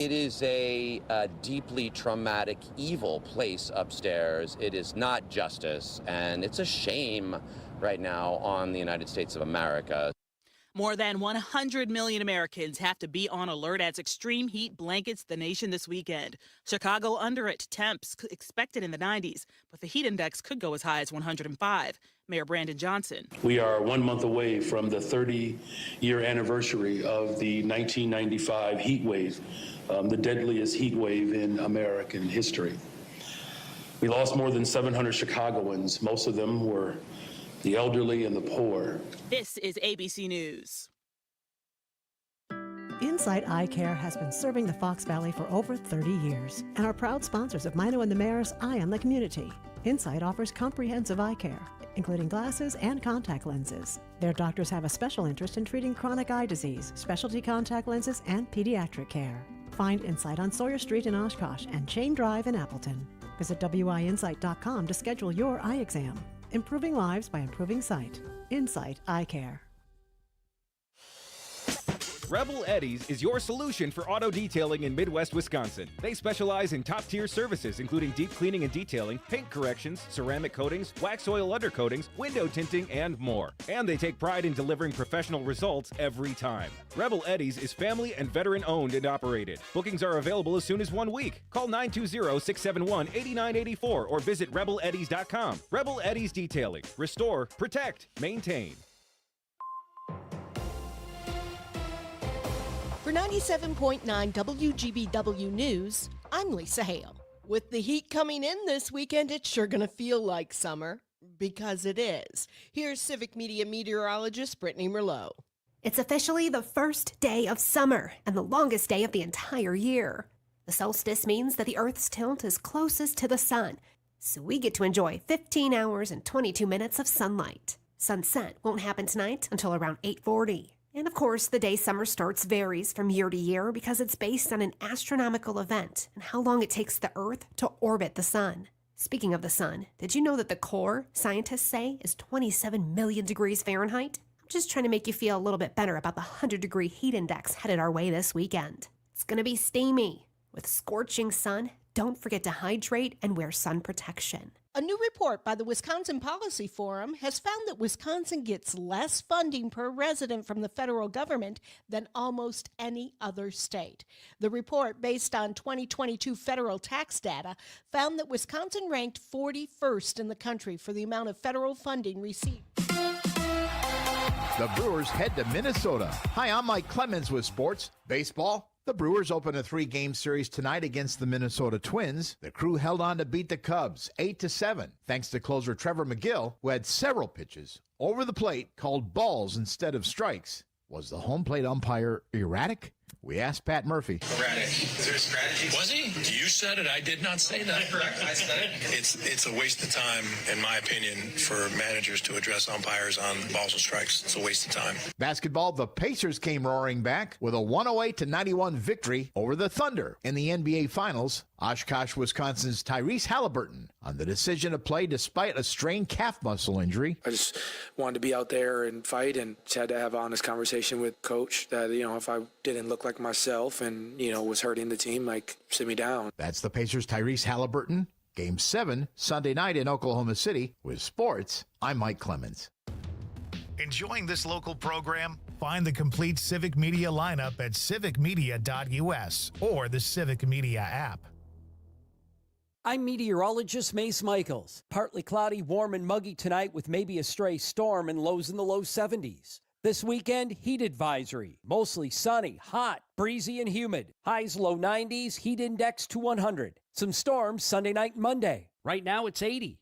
It is a deeply traumatic, evil place upstairs. It is not justice, and it's a shame right now on the United States of America. More than 100 million Americans have to be on alert as extreme heat blankets the nation this weekend. Chicago under it, temps expected in the 90s, but the heat index could go as high as 105. Mayor Brandon Johnson. We are 1 month away from the 30-year anniversary of the 1995 heat wave, the deadliest heat wave in American history. We lost more than 700 Chicagoans. Most of them were the elderly and the poor. This is ABC News. NIte Eye Care has been serving the Fox Valley for over 30 years and are proud sponsors of Mino and the Mayor's Eye on the Community. NIte offers comprehensive eye care, including glasses and contact lenses. Their doctors have a special interest in treating chronic eye disease, specialty contact lenses, and pediatric care. Find NIte on Sawyer Street in Oshkosh and Chain Drive in Appleton. Visit WINsight.com to schedule your eye exam. Improving lives by improving sight. NIte Eye Care. Rebel Eddies is your solution for auto detailing in Midwest Wisconsin. They specialize in top-tier services, including deep cleaning and detailing, paint corrections, ceramic coatings, wax oil undercoatings, window tinting, and more. And they take pride in delivering professional results every time. Rebel Eddies is family and veteran-owned and operated. Bookings are available as soon as 1 week. Call 920-671-8984 or visit rebeleddies.com. Rebel Eddies Detailing. Restore, protect, maintain. For 97.9 WGBW News, I'm Lisa Hale. With the heat coming in this weekend, it's sure going to feel like summer, because it is. Here's Civic Media meteorologist Brittany Merlot. It's officially the first day of summer and the longest day of the entire year. The solstice means that the Earth's tilt is closest to the sun, so we get to enjoy 15 hours and 22 minutes of sunlight. Sunset won't happen tonight until around 8:40. And of course, the day summer starts varies from year to year because it's based on an astronomical event and how long it takes the Earth to orbit the sun. Speaking of the sun, did you know that the core, scientists say, is 27 million degrees Fahrenheit? I'm just trying to make you feel a little bit better about the 100-degree heat index headed our way this weekend. It's going to be steamy. With scorching sun, don't forget to hydrate and wear sun protection. A new report by the Wisconsin Policy Forum has found that Wisconsin gets less funding per resident from the federal government than almost any other state. The report, based on 2022 federal tax data, found that Wisconsin ranked 41st in the country for the amount of federal funding received. The Brewers head to Minnesota. Hi, I'm Mike Clemens with sports. Baseball. The Brewers open a 3-game series tonight against the Minnesota Twins. The crew held on to beat the Cubs 8-7, thanks to closer Trevor McGill, who had several pitches over the plate called balls instead of strikes. Was the home plate umpire erratic? We asked Pat Murphy. Erratic. Is there a strategy? Was he? You said it. I did not say that. Correct. I said it. It's a waste of time, in my opinion, for managers to address umpires on balls and strikes. It's a waste of time. Basketball, the Pacers came roaring back with a 108-91 victory over the Thunder in the NBA Finals. Oshkosh, Wisconsin's Tyrese Halliburton on the decision to play despite a strained calf muscle injury. I just wanted to be out there and fight, and just had to have an honest conversation with coach that, if I didn't look like myself and, was hurting the team, sit me down. That's the Pacers' Tyrese Halliburton. Game 7, Sunday night in Oklahoma City. With sports, I'm Mike Clemens. Enjoying this local program? Find the complete Civic Media lineup at civicmedia.us or the Civic Media app. I'm meteorologist Mace Michaels. Partly cloudy, warm and muggy tonight with maybe a stray storm and lows in the low 70s. This weekend, heat advisory. Mostly sunny, hot, breezy, and humid. Highs low 90s, heat index to 100. Some storms Sunday night and Monday. Right now, it's 80.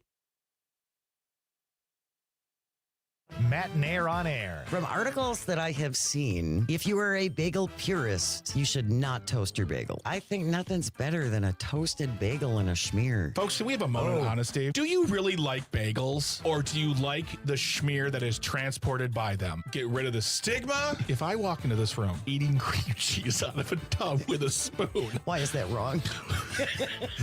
Matt and Air on Air. From articles that I have seen, if you are a bagel purist, you should not toast your bagel. I think nothing's better than a toasted bagel and a schmear. Folks, can we have a moment of honesty? Do you really like bagels, or do you like the schmear that is transported by them? Get rid of the stigma. If I walk into this room eating cream cheese out of a tub with a spoon. Why is that wrong?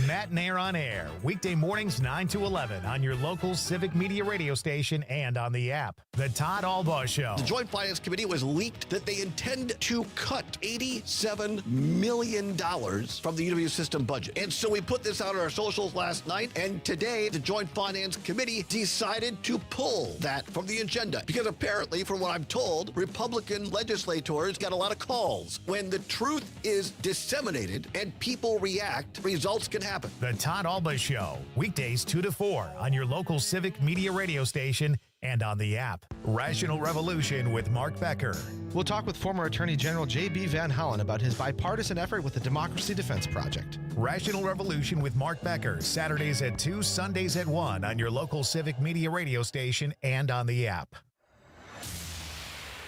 Matt and Air on Air. Weekday mornings 9 to 11 on your local Civic Media radio station and on the app. app. The Todd Albaugh Show. The Joint Finance Committee was leaked that they intend to cut $87 million from the UW system budget. And so we put this out on our socials last night, and today the Joint Finance Committee decided to pull that from the agenda because apparently, from what I'm told, Republican legislators got a lot of calls. When the truth is disseminated and people react, results can happen. The Todd Albaugh Show, weekdays 2 to 4 on your local Civic Media radio station and on the app. Rational Revolution with Mark Becker. We'll talk with former Attorney General J.B. Van Hollen about his bipartisan effort with the Democracy Defense Project. Rational Revolution with Mark Becker, Saturdays at 2, Sundays at 1 on your local Civic Media radio station and on the app.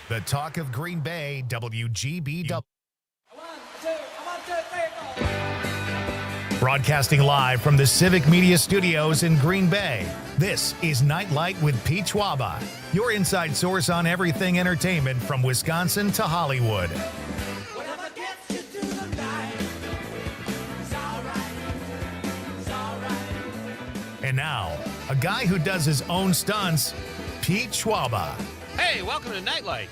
The Talk of Green Bay, WGBW. Broadcasting live from the Civic Media Studios in Green Bay, this is NIte LITE with Pete Schwaba, your inside source on everything entertainment from Wisconsin to Hollywood. And now, a guy who does his own stunts, Pete Schwaba. Hey, welcome to NIte LITE.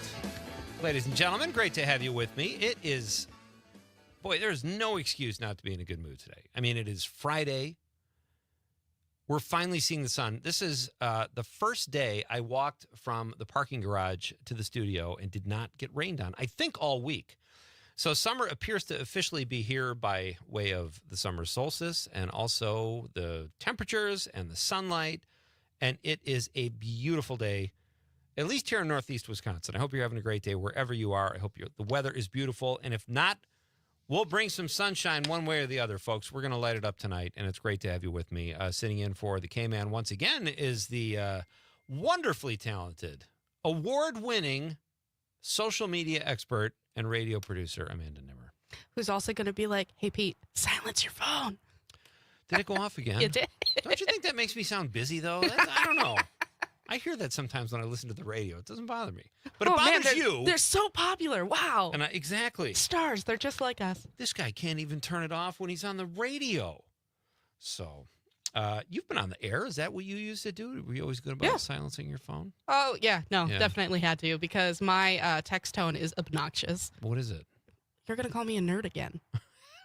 Ladies and gentlemen, great to have you with me. It is... Boy, there's no excuse not to be in a good mood today. I mean, it is Friday. We're finally seeing the sun. This is the first day I walked from the parking garage to the studio and did not get rained on, I think, all week. So summer appears to officially be here by way of the summer solstice and also the temperatures and the sunlight. And it is a beautiful day, at least here in Northeast Wisconsin. I hope you're having a great day wherever you are. I hope the weather is beautiful. And if not, we'll bring some sunshine one way or the other, folks. We're going to light it up tonight, and it's great to have you with me. Sitting in for the K-Man once again is the wonderfully talented, award-winning social media expert and radio producer, Amanda Nimmer. Who's also going to be like, hey, Pete, silence your phone. Did it go off again? It did. Don't you think that makes me sound busy, though? I don't know. I hear that sometimes when I listen to the radio. It doesn't bother me. But it bothers you. They're so popular. Wow. And exactly. Stars. They're just like us. This guy can't even turn it off when he's on the radio. So, you've been on the air. Is that what you used to do? Were you always good about silencing your phone? Oh, yeah. No, definitely had to because my text tone is obnoxious. What is it? You're going to call me a nerd again.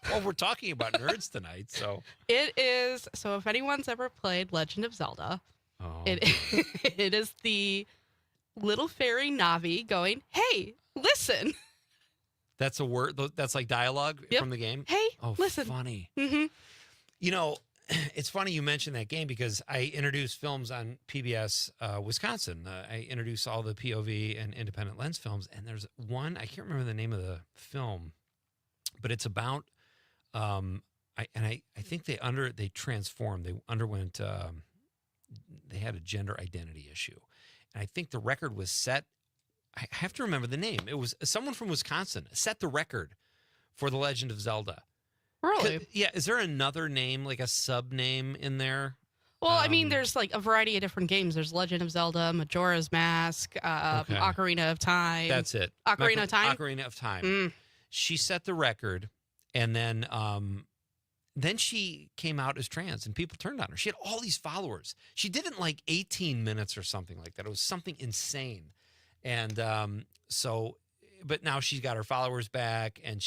Well, we're talking about nerds tonight, so. It is. So if anyone's ever played Legend of Zelda, it is the little fairy Navi going, hey, listen. That's a word. That's like dialogue from the game? Hey, listen. Funny. Mm-hmm. You know, it's funny you mentioned that game because I introduced films on PBS Wisconsin. I introduced all the POV and independent lens films, and there's one, I can't remember the name of the film, but it's about, I think they transformed. They underwent... they had a gender identity issue. And I think the record was set, I have to remember the name. It was someone from Wisconsin set the record for The Legend of Zelda. Really? Yeah. Is there another name, like a sub name in there? Well, I mean, there's like a variety of different games. There's Legend of Zelda, Majora's Mask, Ocarina of Time. That's it. Ocarina of Time? Ocarina of Time. She set the record, and then she came out as trans, and people turned on her. She had all these followers. She did it in like 18 minutes or something like that. It was something insane. And but now she's got her followers back, and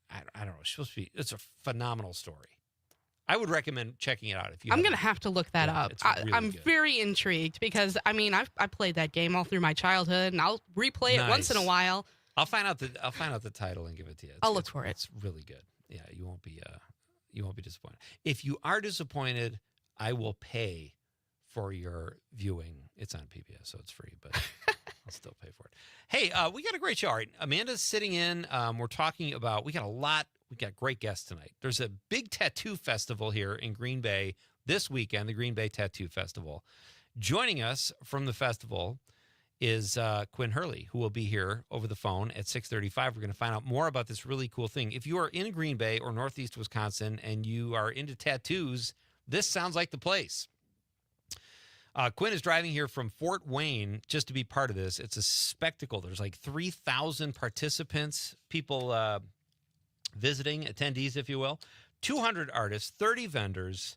I don't know, she's supposed to be, it's a phenomenal story. I would recommend checking it out if you I'm going to have to look that up. Really I'm good. very intrigued because, I mean, I played that game all through my childhood, and I'll replay it once in a while. I'll find out the title and give it to you. I'll look for it. It's really good. Yeah, you won't be disappointed. If you are disappointed, I will pay for your viewing. It's on PBS, so it's free, but I'll still pay for it. Hey, we got a great show. All right, Amanda's sitting in. We're talking about, we got great guests tonight. There's a big tattoo festival here in Green Bay this weekend, the Green Bay Tattoo Festival. Joining us from the festival is Quinn Hurley, who will be here over the phone at 6:35. We're going to find out more about this really cool thing. If you are in Green Bay or Northeast Wisconsin and you are into tattoos, this sounds like the place. Quinn is driving here from Fort Wayne just to be part of this. It's a spectacle. There's like 3,000 participants, people visiting, attendees, if you will, 200 artists, 30 vendors,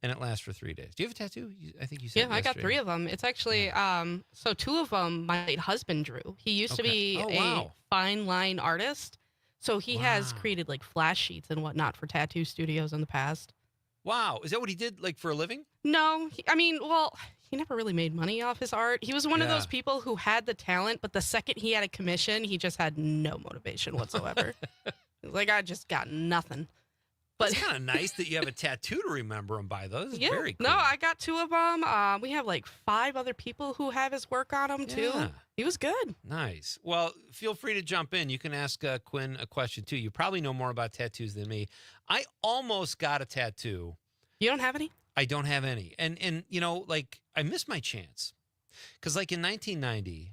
And it lasts for 3 days. Do you have a tattoo? I think you said. Yeah, I got 3 of them. It's actually so 2 of them my late husband drew. He used to be a fine line artist, so he has created like flash sheets and whatnot for tattoo studios in the past. Wow, is that what he did like for a living? No, he never really made money off his art. He was one of those people who had the talent, but the second he had a commission, he just had no motivation whatsoever. He was like, I just got nothing. But it's kind of nice that you have a tattoo to remember him by, though. This is very cool. No, I got 2 of them. We have like 5 other people who have his work on them, too. He was good. Nice. Well, feel free to jump in. You can ask Quinn a question, too. You probably know more about tattoos than me. I almost got a tattoo. You don't have any? I don't have any. And you know, like, I missed my chance. Because, like, in 1990,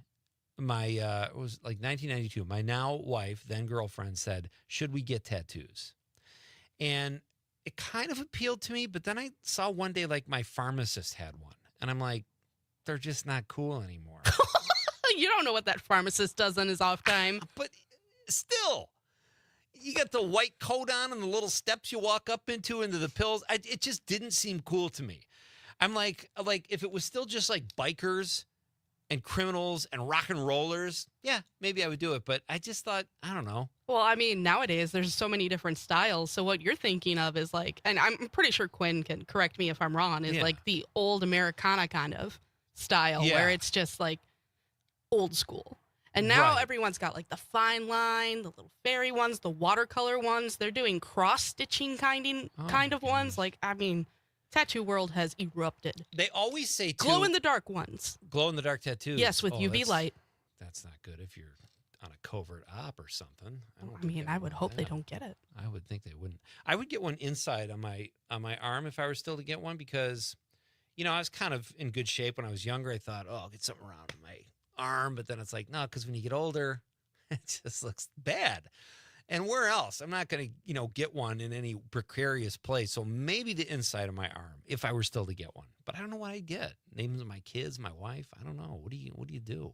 it was like 1992, my now wife, then girlfriend, said, should we get tattoos? And it kind of appealed to me, but then I saw one day, like, my pharmacist had one. And I'm like, they're just not cool anymore. You don't know what that pharmacist does on his off time. But still, you got the white coat on and the little steps you walk up into the pills. It just didn't seem cool to me. I'm like, if it was still just like bikers and criminals and rock and rollers, yeah, maybe I would do it. But I just thought, I don't know. Well, I mean, nowadays there's so many different styles. So what you're thinking of is like, and I'm pretty sure Quinn can correct me if I'm wrong, is like the old Americana kind of style where it's just like old school. And now everyone's got like the fine line, the little fairy ones, the watercolor ones. They're doing cross-stitching kind of ones. Like, I mean, tattoo world has erupted. They always say, too, glow-in-the-dark ones. Glow-in-the-dark tattoos. Yes, with UV light. That's not good if you're on a covert op or something. I would hope they don't get it. I would think they wouldn't. I would get one inside on my arm if I were still to get one because, you know, I was kind of in good shape when I was younger. I thought, I'll get something around my arm, but then it's like, no, because when you get older, it just looks bad. And where else? I'm not going to, get one in any precarious place. So maybe the inside of my arm, if I were still to get one. But I don't know what I'd get. Names of my kids, my wife. I don't know. What do you do?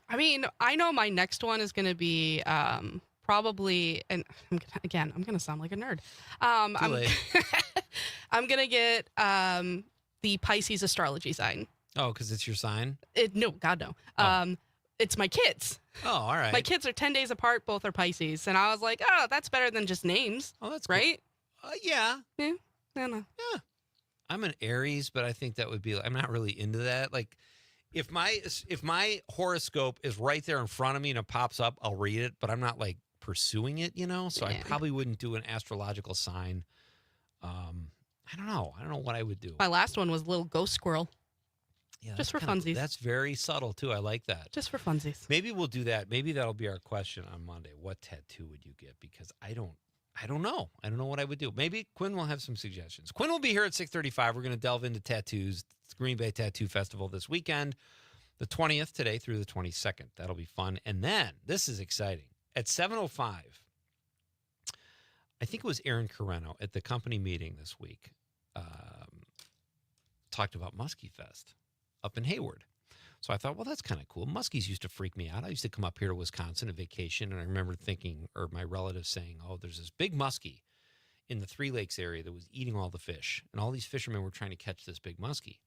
I mean, I know my next one is going to be probably, and I'm going to sound like a nerd. I'm going to get the Pisces astrology sign. Oh, because it's your sign? No, God, no. Oh. It's my kids. Oh, all right. My kids are 10 days apart. Both are Pisces. And I was like, oh, that's better than just names. Oh, that's right. Cool. Yeah. Yeah. I don't know. Yeah. I'm an Aries, but I think that would be, I'm not really into that. Like, if my horoscope is right there in front of me and it pops up, I'll read it, but I'm not like pursuing it, So I probably wouldn't do an astrological sign. I don't know. I don't know what I would do. My last one was a little ghost squirrel. Yeah, just for funsies. That's very subtle, too. I like that. Just for funsies. Maybe we'll do that. Maybe that'll be our question on Monday. What tattoo would you get? Because I don't know. I don't know what I would do. Maybe Quinn will have some suggestions. Quinn will be here at 6:35. We're going to delve into tattoos. It's the Green Bay Tattoo Festival this weekend, the 20th today through the 22nd. That'll be fun. And then, this is exciting. At 7:05, I think it was Aaron Carreno at the company meeting this week, talked about Muskie Fest up in Hayward. So I thought, well, that's kind of cool. Muskies used to freak me out. I used to come up here to Wisconsin on vacation, and I remember thinking, or my relatives saying, oh, there's this big muskie in the Three Lakes area that was eating all the fish. And all these fishermen were trying to catch this big muskie.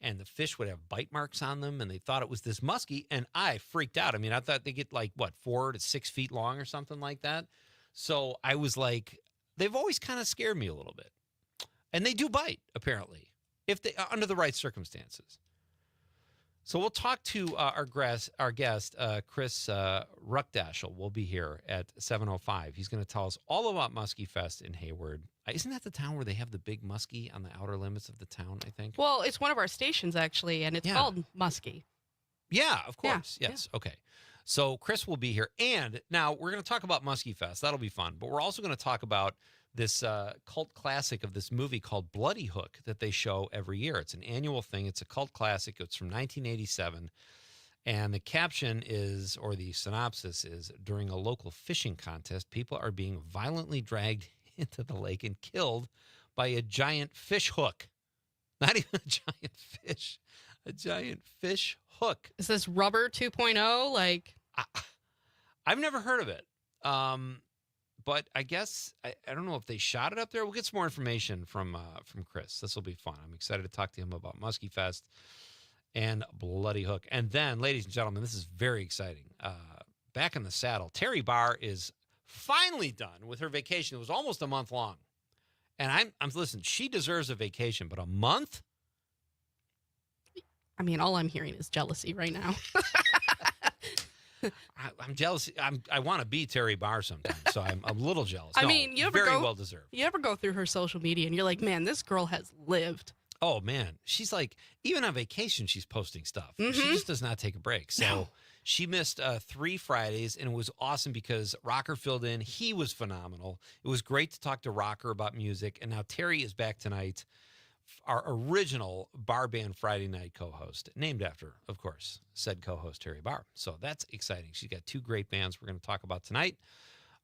And the fish would have bite marks on them, and they thought it was this muskie, and I freaked out. I mean, I thought they get 4 to 6 feet long or something like that. So I was like, they've always kind of scared me a little bit. And they do bite, apparently, if they under the right circumstances. So we'll talk to our guest, Chris Ruckdaschel, will be here at 7:05. He's going to tell us all about Muskie Fest in Hayward. Isn't that the town where they have the big muskie on the outer limits of the town, I think? Well, it's one of our stations, actually, and it's called Muskie. Yeah, of course. Yeah. Yes. Yeah. Okay. So Chris will be here. And now we're going to talk about Muskie Fest. That'll be fun. But we're also going to talk about this cult classic of this movie called Bloody Hook that they show every year. It's an annual thing. It's a cult classic. It's from 1987. And the caption is, or the synopsis is, during a local fishing contest, people are being violently dragged into the lake and killed by a giant fish hook. Not even a giant fish. A giant fish hook. Is this Rubber 2.0? I've never heard of it. But I guess, I don't know if they shot it up there. We'll get some more information from Chris. This will be fun. I'm excited to talk to him about Muskie Fest and Bloody Hook. And then, ladies and gentlemen, this is very exciting. Back in the saddle, Terry Barr is finally done with her vacation. It was almost a month long. And I'm listen, she deserves a vacation, but a month? I mean, all I'm hearing is jealousy right now. I'm jealous. I want to be Terry Barr sometimes, so I'm a little jealous. I mean, very well deserved. You ever go through her social media and you're like, man, this girl has lived. Oh man, she's like, even on vacation, she's posting stuff. She just does not take a break. So she missed 3 Fridays, and it was awesome because Rocker filled in. He was phenomenal. It was great to talk to Rocker about music, and now Terry is back tonight. Our original Bar Band Friday night co-host, named after, of course, said co-host Terry Barr. So that's exciting. She's got 2 great bands we're going to talk about tonight.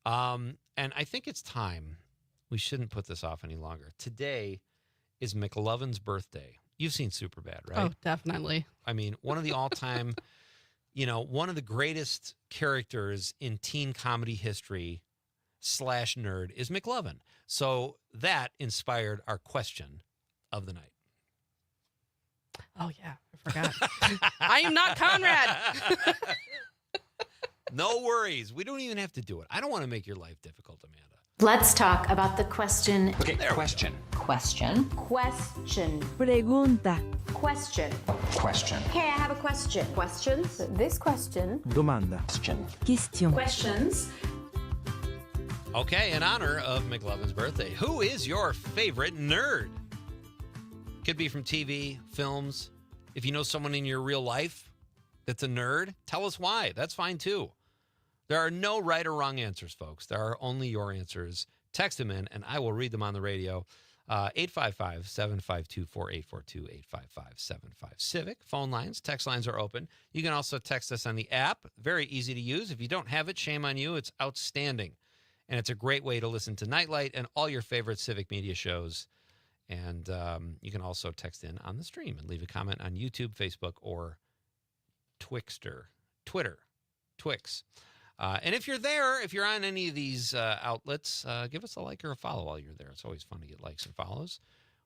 And I think it's time. We shouldn't put this off any longer. Today is McLovin's birthday. You've seen Superbad, right? Oh, definitely. I mean, one of the all-time, one of the greatest characters in teen comedy history / nerd is McLovin. So that inspired our question of the night. Oh, yeah. I forgot. I am not Conrad. No worries. We don't even have to do it. I don't want to make your life difficult, Amanda. Let's talk about the question. Okay, question. Question. Question. Pregunta. Question. Question. Hey, I have a question. Questions? This question. Domanda. Question. Questions. Okay, in honor of McLovin's birthday, who is your favorite nerd? Could be from TV, films. If you know someone in your real life that's a nerd, tell us why. That's fine, too. There are no right or wrong answers, folks. There are only your answers. Text them in, and I will read them on the radio. 855-752-4842, 855-75-CIVIC. Phone lines, text lines are open. You can also text us on the app. Very easy to use. If you don't have it, shame on you. It's outstanding. And it's a great way to listen to Nightlight and all your favorite Civic Media shows. And you can also text in on the stream and leave a comment on YouTube, Facebook, or Twitter, Twix. And if you're there, if you're on any of these outlets, give us a like or a follow while you're there. It's always fun to get likes and follows.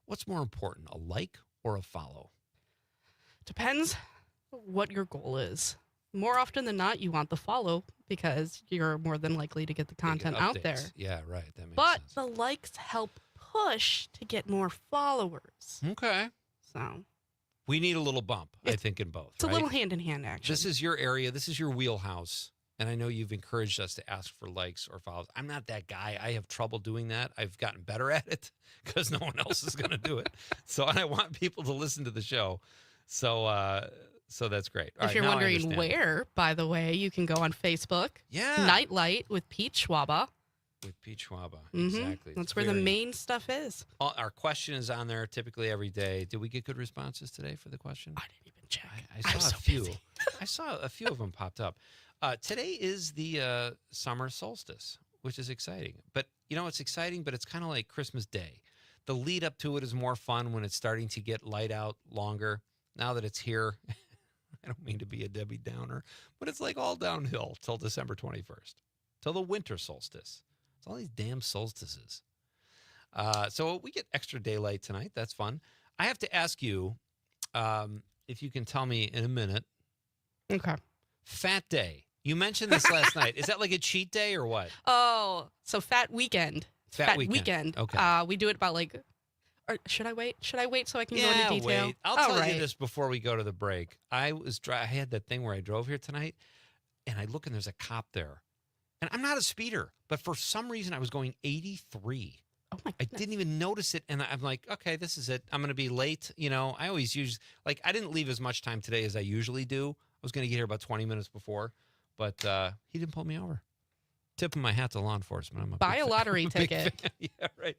What's more important, a like or a follow? Depends what your goal is. More often than not, you want the follow because you're more than likely to get the content out there. Yeah, right. That makes but sense. the likes help push to get more followers. Okay. So we need a little bump, I think, in both. It's a little hand-in-hand action. This is your area. This is your wheelhouse. And I know you've encouraged us to ask for likes or follows. I'm not that guy. I have trouble doing that. I've gotten better at it because no one else is going to do it. So I want people to listen to the show. So that's great. If you're wondering where, by the way, you can go on Facebook. Yeah. Nightlight with Pete Schwaba. With Pete Schwaba. Mm-hmm. Exactly. That's where the main stuff is. Our question is on there typically every day. Did we get good responses today for the question? I didn't even check. I saw a few. I saw a few of them popped up. Today is the summer solstice, which is exciting. But, it's exciting, but it's kind of like Christmas Day. The lead up to it is more fun when it's starting to get light out longer. Now that it's here, I don't mean to be a Debbie Downer, but it's like all downhill till December 21st, till the winter solstice. It's all these damn solstices. So we get extra daylight tonight. That's fun. I have to ask you if you can tell me in a minute. Okay. Fat Day. You mentioned this last night. Is that like a cheat day or what? Oh, so Fat Weekend. Fat weekend. Okay. We do it about or should I wait? Should I wait so I can go into detail? Wait. I'll tell you this before we go to the break. I had that thing where I drove here tonight, and I look and there's a cop there. And I'm not a speeder, but for some reason I was going 83. Oh my goodness. I didn't even notice it, and I'm like, okay, this is it. I'm going to be late. I always use, I didn't leave as much time today as I usually do. I was going to get here about 20 minutes before, but he didn't pull me over. Tipping my hat to law enforcement. Buy a lottery ticket. Yeah, right.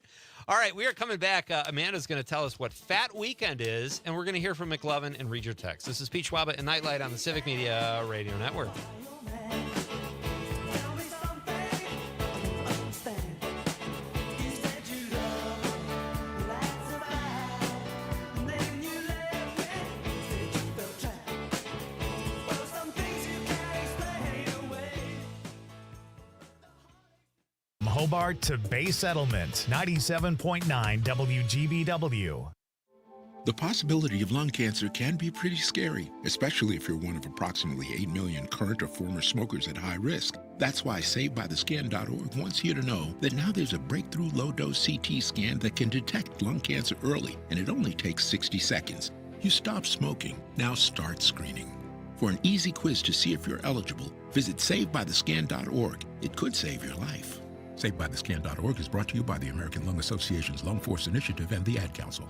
All right, we are coming back. Amanda's going to tell us what Fat Weekend is, and we're going to hear from McLovin and read your text. This is Pete Schwaba and Nightlight on the Civic Media Radio Network. Hobart to Bay Settlement, 97.9 WGBW. The possibility of lung cancer can be pretty scary, especially if you're one of approximately 8 million current or former smokers at high risk. That's why SaveByTheScan.org wants you to know that now there's a breakthrough low-dose CT scan that can detect lung cancer early, and it only takes 60 seconds. You stop smoking, now start screening. For an easy quiz to see if you're eligible, visit SaveByTheScan.org. It could save your life. SaveByTheScan.org is brought to you by the American Lung Association's Lung Force Initiative and the Ad Council.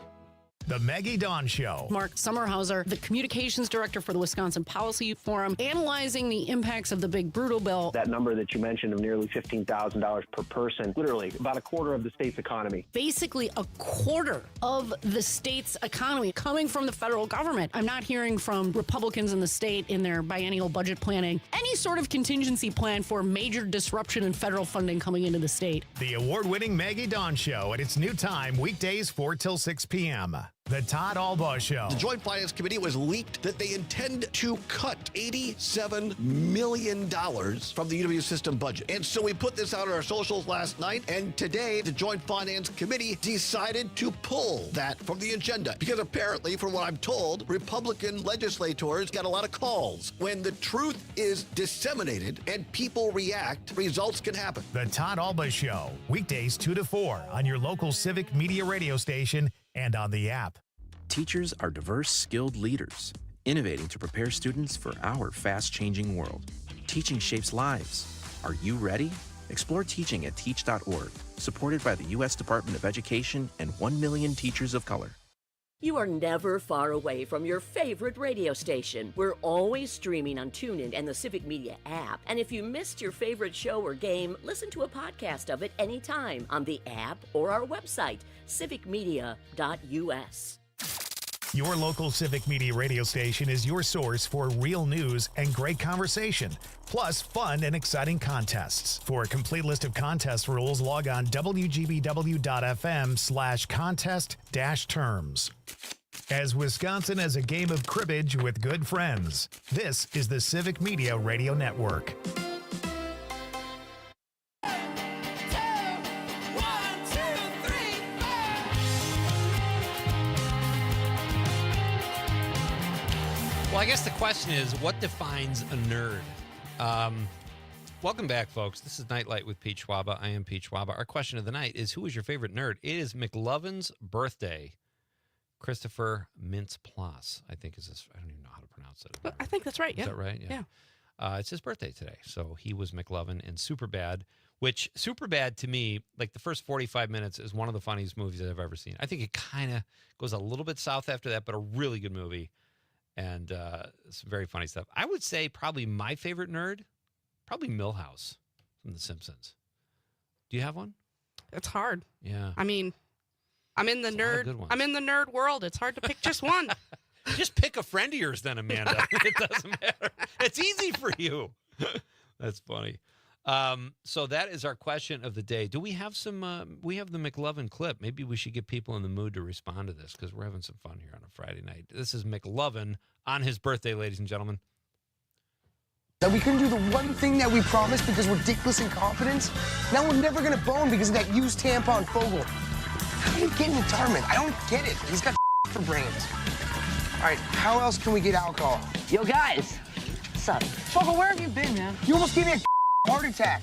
The Maggie Dawn Show. Mark Sommerhauser, the communications director for the Wisconsin Policy Forum, analyzing the impacts of the big brutal bill. That number that you mentioned of nearly $15,000 per person, literally about a quarter of the state's economy. Basically a quarter of the state's economy coming from the federal government. I'm not hearing from Republicans in the state in their biennial budget planning any sort of contingency plan for major disruption in federal funding coming into the state. The award-winning Maggie Dawn Show at its new time, weekdays 4 till 6 p.m. The Todd Albaugh Show. The Joint Finance Committee was leaked that they intend to cut $87 million from the UW system budget. And so we put this out on our socials last night, and today the Joint Finance Committee decided to pull that from the agenda. Because apparently, from what I'm told, Republican legislators got a lot of calls. When the truth is disseminated and people react, results can happen. The Todd Albaugh Show, weekdays 2 to 4 on your local Civic Media radio station and on the app. Teachers are diverse, skilled leaders, innovating to prepare students for our fast-changing world. Teaching shapes lives. Are you ready? Explore teaching at teach.org, supported by the U.S. Department of Education and 1 million teachers of color. You are never far away from your favorite radio station. We're always streaming on TuneIn and the Civic Media app. And if you missed your favorite show or game, listen to a podcast of it anytime on the app or our website, civicmedia.us. Your local Civic Media radio station is your source for real news and great conversation, plus fun and exciting contests. For a complete list of contest rules, log on wgbw.fm/contest-terms. As Wisconsin as a game of cribbage with good friends, this is the Civic Media Radio Network. Well, I guess the question is, what defines a nerd? Welcome back, folks. This is NIte LITE with Pete Schwaba. I am Pete Schwaba. Our question of the night is, who is your favorite nerd? It is McLovin's birthday. Christopher Mintz-Plasse, I think is his. I don't even know how to pronounce it. I think that's right. Is that right? Yeah. It's his birthday today. So he was McLovin in Superbad, which Superbad to me, like the first 45 minutes is one of the funniest movies I've ever seen. I think it kind of goes a little bit south after that, but a really good movie. And some very funny stuff. I would say probably my favorite nerd, probably Milhouse from The Simpsons. Do you have one? It's hard. Yeah. I mean, I'm in the nerd world. It's hard to pick just one. Just pick a friend of yours then, Amanda. It doesn't matter. It's easy for you. That's funny. So that is our question of the day. Do we have some, we have the McLovin clip. Maybe we should get people in the mood to respond to this because we're having some fun here on a Friday night. This is McLovin on his birthday, ladies and gentlemen. That we couldn't do the one thing that we promised because we're dickless incompetence? Now we're never gonna bone because of that used tampon Fogel. How do you get in retirement? I don't get it. He's got for brains. All right, how else can we get alcohol? Yo, guys. What's up? Fogel, where have you been, man? You almost gave me a heart attack.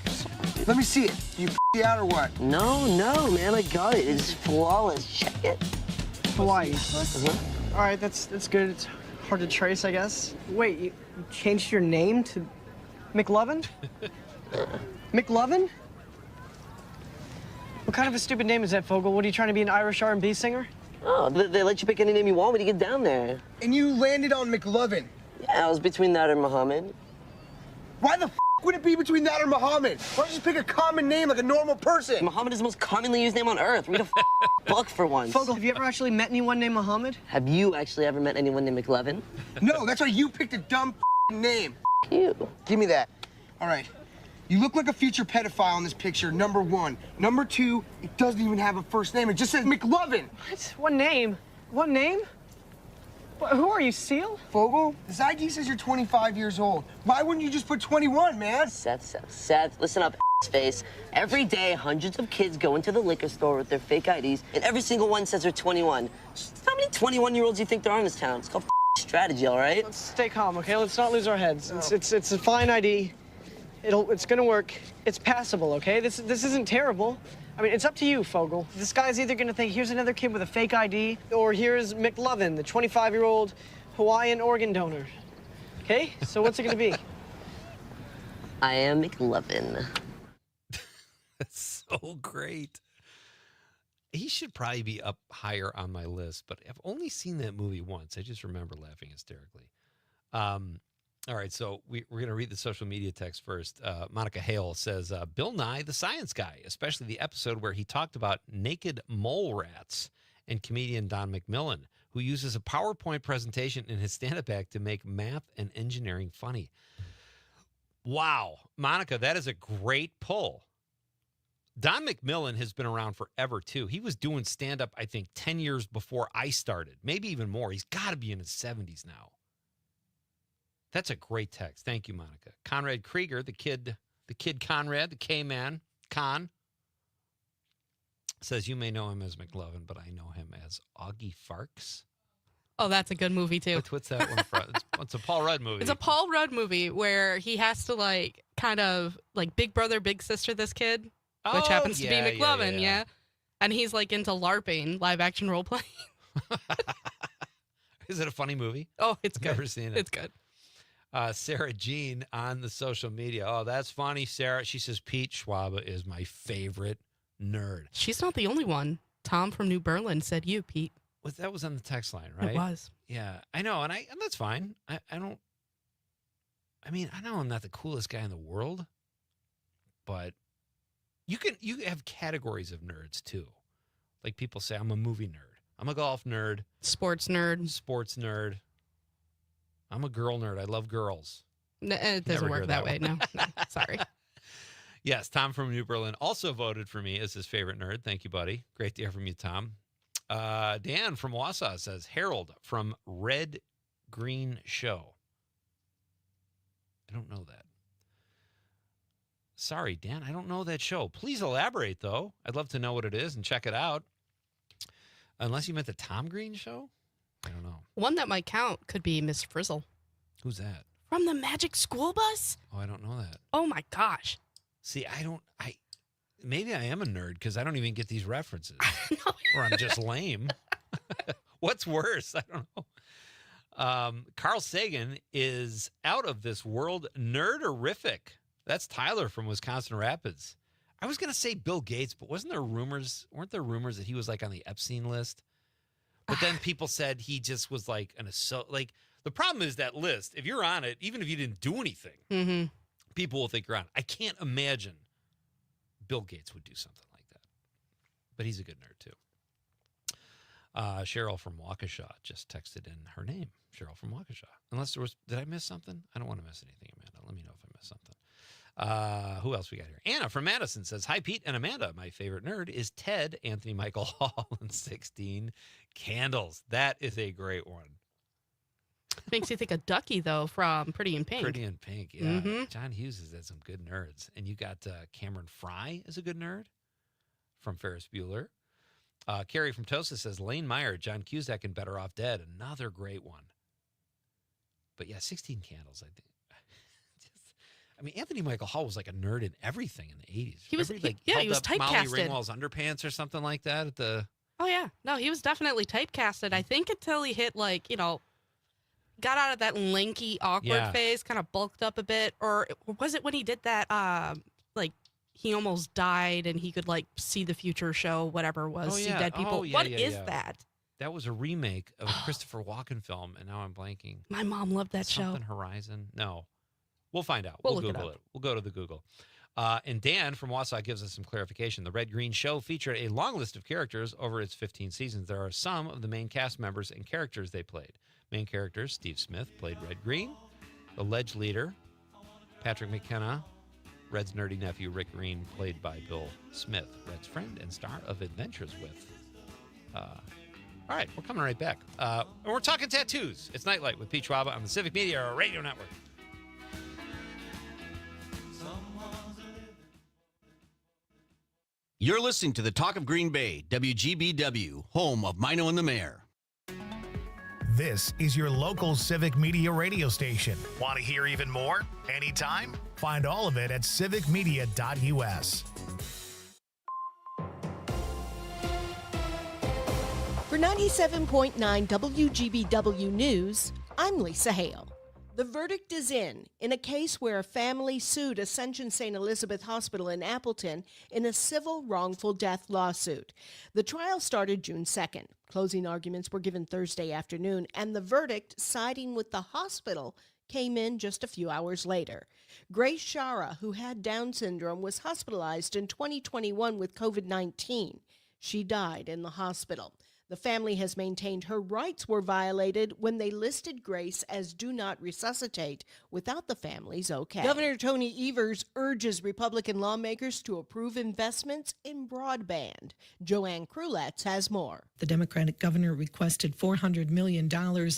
Let me see it. You out or what? No, man. I got it. It's flawless. Check it. Hawaii. All right, that's good. It's hard to trace, I guess. Wait, you changed your name to McLovin? McLovin? What kind of a stupid name is that, Fogel? What, are you trying to be an Irish R&B singer? Oh, they let you pick any name you want when you get down there. And you landed on McLovin? Yeah, I was between that and Muhammad. Why the would it be between that or Muhammad? Why don't you just pick a common name like a normal person? Muhammad is the most commonly used name on earth. Read a book for once. Fogel, have you ever actually met anyone named Muhammad? Have you actually ever met anyone named McLovin? No, that's why you picked a dumb name. You. Give me that. All right. You look like a future pedophile in this picture, number one. Number two, it doesn't even have a first name. It just says McLovin. What? What name? What name? Who are you, Seal? Fogel, this ID says you're 25 years old. Why wouldn't you just put 21, man? Seth, listen up. face. Every day, hundreds of kids go into the liquor store with their fake IDs, and every single one says they're 21. Just how many 21-year-olds do you think there are in this town? It's called strategy, all right? Let's stay calm, okay? Let's not lose our heads. It's a fine ID. It's gonna work. It's passable, okay? This isn't terrible. I mean, it's up to you, Fogel. This guy's either gonna think, here's another kid with a fake ID, or here's McLovin, the 25-year-old Hawaiian organ donor. Okay? So what's it gonna be? I am McLovin. That's so great. He should probably be up higher on my list, but I've only seen that movie once. I just remember laughing hysterically. All right, so we're going to read the social media text first. Monica Hale says, Bill Nye, the science guy, especially the episode where he talked about naked mole rats, and comedian Don McMillan, who uses a PowerPoint presentation in his stand-up act to make math and engineering funny. Wow, Monica, that is a great pull. Don McMillan has been around forever, too. He was doing stand-up, I think, 10 years before I started, maybe even more. He's got to be in his 70s now. That's a great text. Thank you, Monica. Conrad Krieger, the kid Conrad, the K-man, Con, says, you may know him as McLovin, but I know him as Augie Farks. Oh, that's a good movie, too. What's that one from? It's a Paul Rudd movie. It's a Paul Rudd movie where he has to, like, kind of, like, big brother, big sister this kid, which happens to be McLovin, yeah. And he's, like, into LARPing, live-action role-playing. Is it a funny movie? Oh, it's good. Never seen it. It's good. Sarah Jean on the social media. Oh, that's funny, Sarah. She says, Pete Schwaba is my favorite nerd. She's not the only one. Tom from New Berlin said you, Pete. That was on the text line, right? It was. Yeah, I know, and that's fine. I know I'm not the coolest guy in the world, but you have categories of nerds too. Like people say, I'm a movie nerd. I'm a golf nerd. Sports nerd. I'm a girl nerd. I love girls. No, it doesn't work that way. No, sorry. Yes, Tom from New Berlin also voted for me as his favorite nerd. Thank you, buddy. Great to hear from you, Tom. Dan from Wausau says, Harold from Red Green Show. I don't know that. Sorry, Dan, I don't know that show. Please elaborate, though. I'd love to know what it is and check it out. Unless you meant the Tom Green Show? I don't know. One that might count could be Miss Frizzle. Who's that? From the Magic School Bus? Oh, I don't know that. Oh, my gosh. See, maybe I am a nerd because I don't even get these references. Or I'm just lame. What's worse? I don't know. Carl Sagan is out of this world nerderific. That's Tyler from Wisconsin Rapids. I was going to say Bill Gates, but weren't there rumors that he was like on the Epstein list? But then people said he just was like the problem is that list, if you're on it, even if you didn't do anything, people will think you're on it. I can't imagine Bill Gates would do something like that. But he's a good nerd, too. Cheryl from Waukesha just texted in her name, Cheryl from Waukesha. Did I miss something? I don't want to miss anything, Amanda. Let me know if I missed something. Who else we got here? Anna from Madison says, hi, Pete and Amanda. My favorite nerd is Ted Anthony Michael Hall and 16 Candles. That is a great one. Makes you think of Ducky, though, from Pretty in Pink. Pretty in Pink, yeah. John Hughes has had some good nerds. And you got Cameron Fry is a good nerd from Ferris Bueller. Carrie from Tosa says, Lane Meyer, John Cusack, and Better Off Dead. Another great one. But yeah, 16 Candles, I think. Anthony Michael Hall was like a nerd in everything in the 80s. He was typecasted. Molly Ringwald's Underpants or something like that at the... Oh, yeah. No, he was definitely typecasted. I think until he hit, got out of that lanky, awkward phase, kind of bulked up a bit. Or was it when he did that, he almost died and he could, see the future show, whatever it was, see dead people. What is that? That was a remake of a Christopher Walken film, and now I'm blanking. My mom loved that show. Something Horizon? No. We'll find out. We'll Google it. We'll go to the Google. And Dan from Wausau gives us some clarification. The Red Green Show featured a long list of characters over its 15 seasons. There are some of the main cast members and characters they played. Main characters, Steve Smith played Red Green. The Ledge Leader, Patrick McKenna. Red's nerdy nephew, Rick Green, played by Bill Smith. Red's friend and star of Adventures with. All right, we're coming right back. And we're talking tattoos. It's Nightlight with Pete Schwaba on the Civic Media Radio Network. You're listening to the Talk of Green Bay, WGBW, home of Mino and the Mayor. This is your local civic media radio station. Want to hear even more? Anytime? Find all of it at civicmedia.us. For 97.9 WGBW News, I'm Lisa Hale. The verdict is in a case where a family sued Ascension St. Elizabeth Hospital in Appleton in a civil wrongful death lawsuit. The trial started June 2nd. Closing arguments were given Thursday afternoon, and the verdict, siding with the hospital, came in just a few hours later. Grace Shara, who had Down syndrome, was hospitalized in 2021 with COVID-19. She died in the hospital. The family has maintained her rights were violated when they listed Grace as do not resuscitate without the family's okay. Governor Tony Evers urges Republican lawmakers to approve investments in broadband. Joanne Krulets has more. The Democratic governor requested $400 million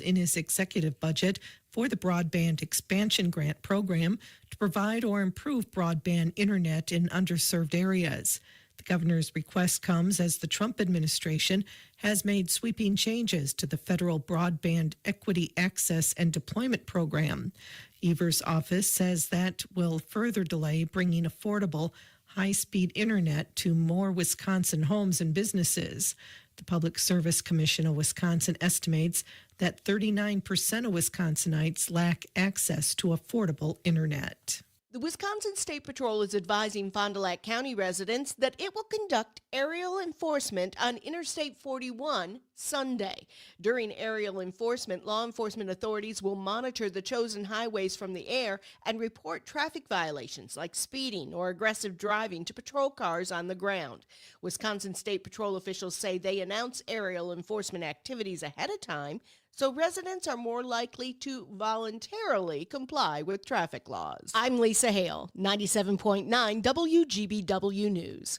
in his executive budget for the Broadband Expansion Grant program to provide or improve broadband internet in underserved areas. The governor's request comes as the Trump administration has made sweeping changes to the federal Broadband Equity Access and Deployment Program. Evers' office says that will further delay bringing affordable, high-speed internet to more Wisconsin homes and businesses. The Public Service Commission of Wisconsin estimates that 39% of Wisconsinites lack access to affordable internet. The Wisconsin State Patrol is advising Fond du Lac County residents that it will conduct aerial enforcement on Interstate 41 Sunday. During aerial enforcement, law enforcement authorities will monitor the chosen highways from the air and report traffic violations like speeding or aggressive driving to patrol cars on the ground. Wisconsin State Patrol officials say they announce aerial enforcement activities ahead of time, so residents are more likely to voluntarily comply with traffic laws. I'm Lisa Hale, 97.9 WGBW News.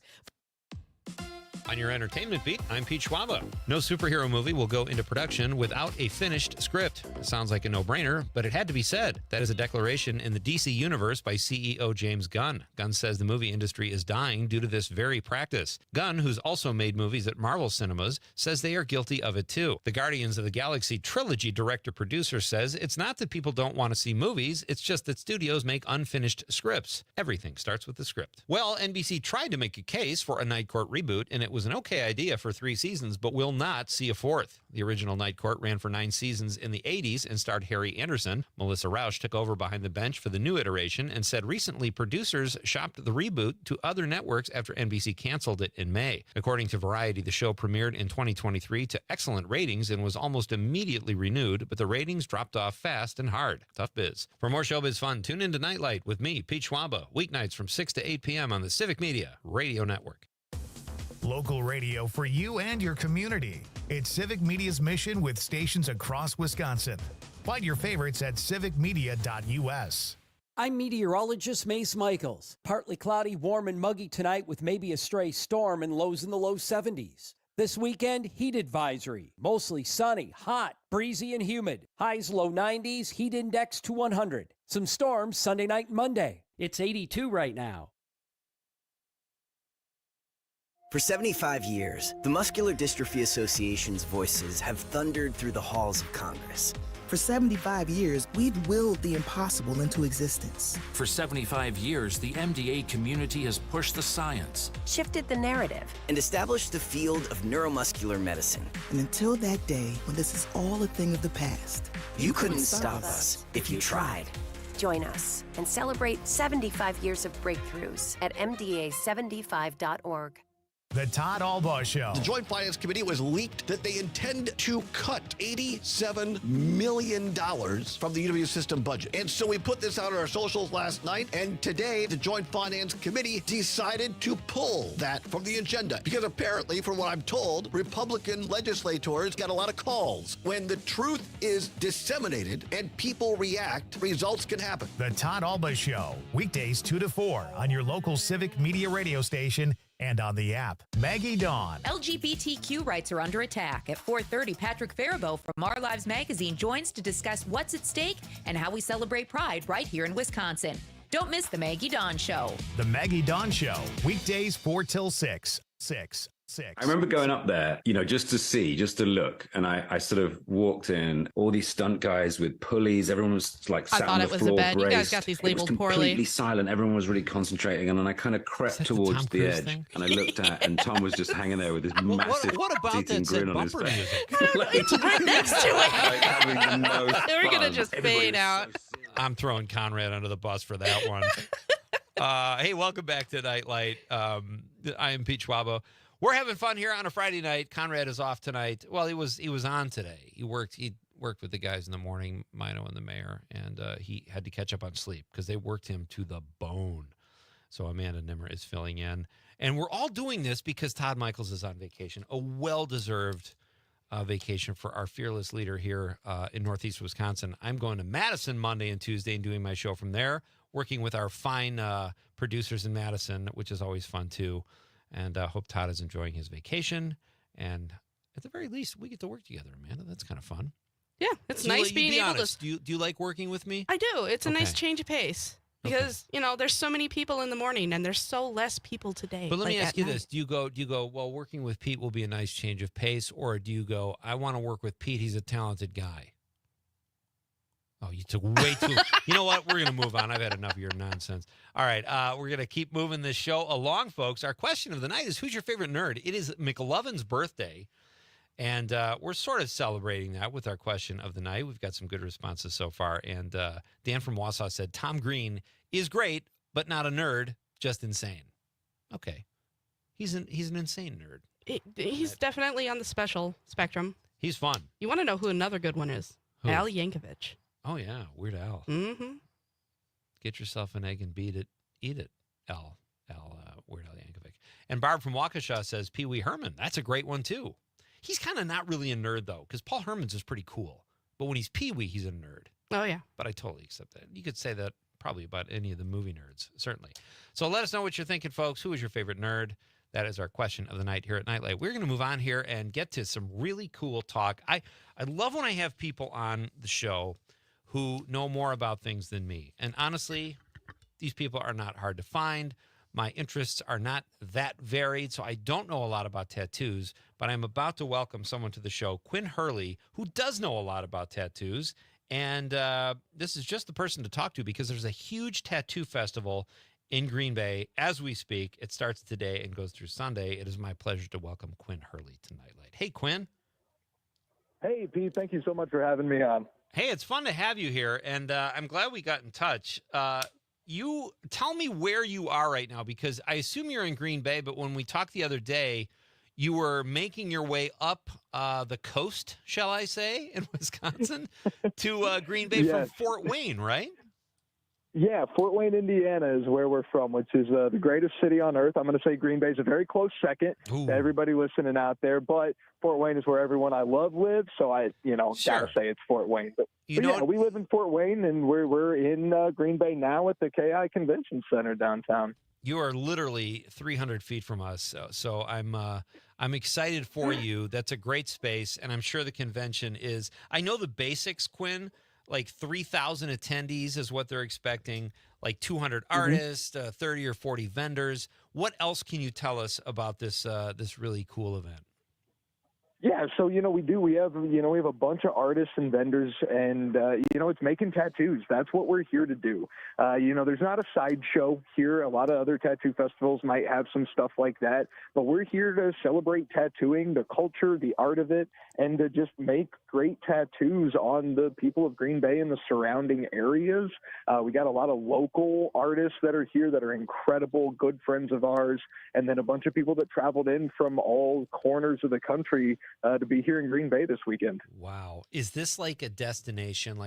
On your entertainment beat, I'm Pete Schwaba. No superhero movie will go into production without a finished script. It sounds like a no-brainer, but it had to be said. That is a declaration in the DC universe by CEO James Gunn. Gunn says the movie industry is dying due to this very practice. Gunn, who's also made movies at Marvel Cinemas, says they are guilty of it too. The Guardians of the Galaxy trilogy director-producer says it's not that people don't want to see movies, it's just that studios make unfinished scripts. Everything starts with the script. Well, NBC tried to make a case for a Night Court reboot, and it was an okay idea for 3 seasons, but will not see a 4th. The original Night Court ran for 9 seasons in the 80s and starred Harry Anderson. Melissa Rauch took over behind the bench for the new iteration and said recently producers shopped the reboot to other networks after NBC canceled it in May. According to Variety, the show premiered in 2023 to excellent ratings and was almost immediately renewed, but the ratings dropped off fast and hard. Tough biz. For more showbiz fun, tune in to Nightlight with me, Pete Schwaba, weeknights from 6 to 8 p.m. on the Civic Media Radio Network. Local radio for you and your community. It's Civic Media's mission with stations across Wisconsin. Find your favorites at civicmedia.us. I'm meteorologist Mace Michaels. Partly cloudy, warm and muggy tonight with maybe a stray storm and lows in the low 70s. This weekend, heat advisory. Mostly sunny, hot, breezy and humid. Highs low 90s, heat index to 100. Some storms Sunday night and Monday. It's 82 right now. For 75 years, the Muscular Dystrophy Association's voices have thundered through the halls of Congress. For 75 years, we've willed the impossible into existence. For 75 years, the MDA community has pushed the science, shifted the narrative, and established the field of neuromuscular medicine. And until that day, when this is all a thing of the past, you couldn't stop us if you tried. Join us and celebrate 75 years of breakthroughs at MDA75.org. The Todd Albaugh Show. The Joint Finance Committee was leaked that they intend to cut $87 million from the UW system budget. And so we put this out on our socials last night, and today the Joint Finance Committee decided to pull that from the agenda. Because apparently, from what I'm told, Republican legislators got a lot of calls. When the truth is disseminated and people react, results can happen. The Todd Albaugh Show, weekdays 2 to 4 on your local Civic Media radio station and on the app. Maggie Dawn. LGBTQ rights are under attack. At 4:30, Patrick Faribault from Our Lives magazine joins to discuss what's at stake and how we celebrate Pride right here in Wisconsin. Don't miss the Maggie Dawn Show. The Maggie Dawn Show, weekdays 4 till 6. 6. I remember going up there, just to look. And I sort of walked in, all these stunt guys with pulleys. Everyone was like sat on the floor. I thought it was a bed. You guys braced. got these It was labeled completely poorly. silent. Everyone was really concentrating. And then I kind of crept towards the edge. And I looked at, and Tom was just hanging there with this massive what about eating that grin on his bumper face. music? It's right next to Like having the most it. We're going to fun. just Everybody fade was out. I'm throwing Conrad under the bus for that one. Hey, welcome back to Night Light. I am Pete Schwaba. We're having fun here on a Friday night. Conrad is off tonight. Well, he was on today. He worked with the guys in the morning, Mino and the mayor, and he had to catch up on sleep because they worked him to the bone. So Amanda Nimmer is filling in. And we're all doing this because Todd Michaels is on vacation, a well-deserved vacation for our fearless leader here in Northeast Wisconsin. I'm going to Madison Monday and Tuesday and doing my show from there, working with our fine producers in Madison, which is always fun too. And hope Todd is enjoying his vacation. And at the very least, we get to work together, Amanda. That's kind of fun. Yeah, it's nice being able to. Do you like working with me? I do. It's a nice change of pace because there's so many people in the morning, and there's so less people today. But let me ask you this: Do you go? Well, working with Pete will be a nice change of pace, or do you go? I want to work with Pete. He's a talented guy. Oh, you took way too. You know what? We're going to move on. I've had enough of your nonsense. All right. We're going to keep moving this show along, folks. Our question of the night is, who's your favorite nerd? It is McLovin's birthday, and we're sort of celebrating that with our question of the night. We've got some good responses so far. And Dan from Wausau said, Tom Green is great, but not a nerd, just insane. Okay. He's an insane nerd. He's definitely on the special spectrum. He's fun. You want to know who another good one is? Who? Al Yankovic. Oh, yeah, Weird Al. Mm-hmm. Get yourself an egg and beat it. Eat it, Weird Al Yankovic. And Barb from Waukesha says Pee Wee Herman. That's a great one, too. He's kind of not really a nerd, though, because Paul Herman's is pretty cool. But when he's Pee Wee, he's a nerd. Oh, yeah. But I totally accept that. You could say that probably about any of the movie nerds, certainly. So let us know what you're thinking, folks. Who is your favorite nerd? That is our question of the night here at Night Light. We're going to move on here and get to some really cool talk. I love when I have people on the show who know more about things than me. And honestly, these people are not hard to find. My interests are not that varied, so I don't know a lot about tattoos, but I'm about to welcome someone to the show, Quinn Hurley, who does know a lot about tattoos. And this is just the person to talk to because there's a huge tattoo festival in Green Bay as we speak. It starts today and goes through Sunday. It is my pleasure to welcome Quinn Hurley to Night Light. Hey, Quinn. Hey, Pete. Thank you so much for having me on. Hey, it's fun to have you here, and I'm glad we got in touch. You tell me where you are right now, because I assume you're in Green Bay, but when we talked the other day, you were making your way up the coast, shall I say, in Wisconsin to Green Bay from Fort Wayne, right? Yeah, Fort Wayne, Indiana is where we're from, which is the greatest city on earth. I'm going to say Green Bay is a very close second to everybody listening out there, but Fort Wayne is where everyone I love lives, so I, gotta say it's Fort Wayne. But yeah, we live in Fort Wayne, and we're in Green Bay now at the KI Convention Center downtown. You are literally 300 feet from us, so I'm excited for you. That's a great space, and I'm sure the convention is. I know the basics, Quinn. Like 3,000 attendees is what they're expecting, like 200 artists, 30 or 40 vendors. What else can you tell us about this this really cool event? Yeah, so, we do. We have a bunch of artists and vendors, and, it's making tattoos. That's what we're here to do. There's not a sideshow here. A lot of other tattoo festivals might have some stuff like that, but we're here to celebrate tattooing, the culture, the art of it, and to just make great tattoos on the people of Green Bay and the surrounding areas. We got a lot of local artists that are here that are incredible, good friends of ours, and then a bunch of people that traveled in from all corners of the country to be here in Green Bay this weekend. Wow. Is this like a destination?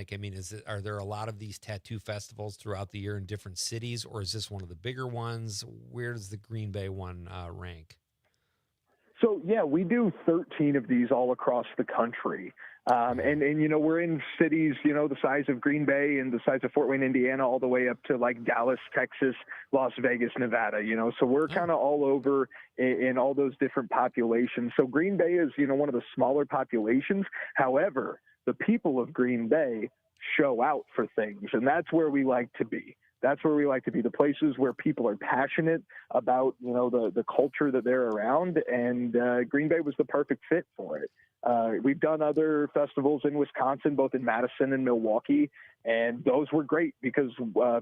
Are there a lot of these tattoo festivals throughout the year in different cities, or is this one of the bigger ones? Where does the Green Bay one rank? So, yeah, we do 13 of these all across the country. And we're in cities, the size of Green Bay and the size of Fort Wayne, Indiana, all the way up to like Dallas, Texas, Las Vegas, Nevada, so we're kind of all over in all those different populations. So Green Bay is, one of the smaller populations. However, the people of Green Bay show out for things, and that's where we like to be. That's where we like to be, the places where people are passionate about, the culture that they're around. And Green Bay was the perfect fit for it. We've done other festivals in Wisconsin, both in Madison and Milwaukee, and those were great because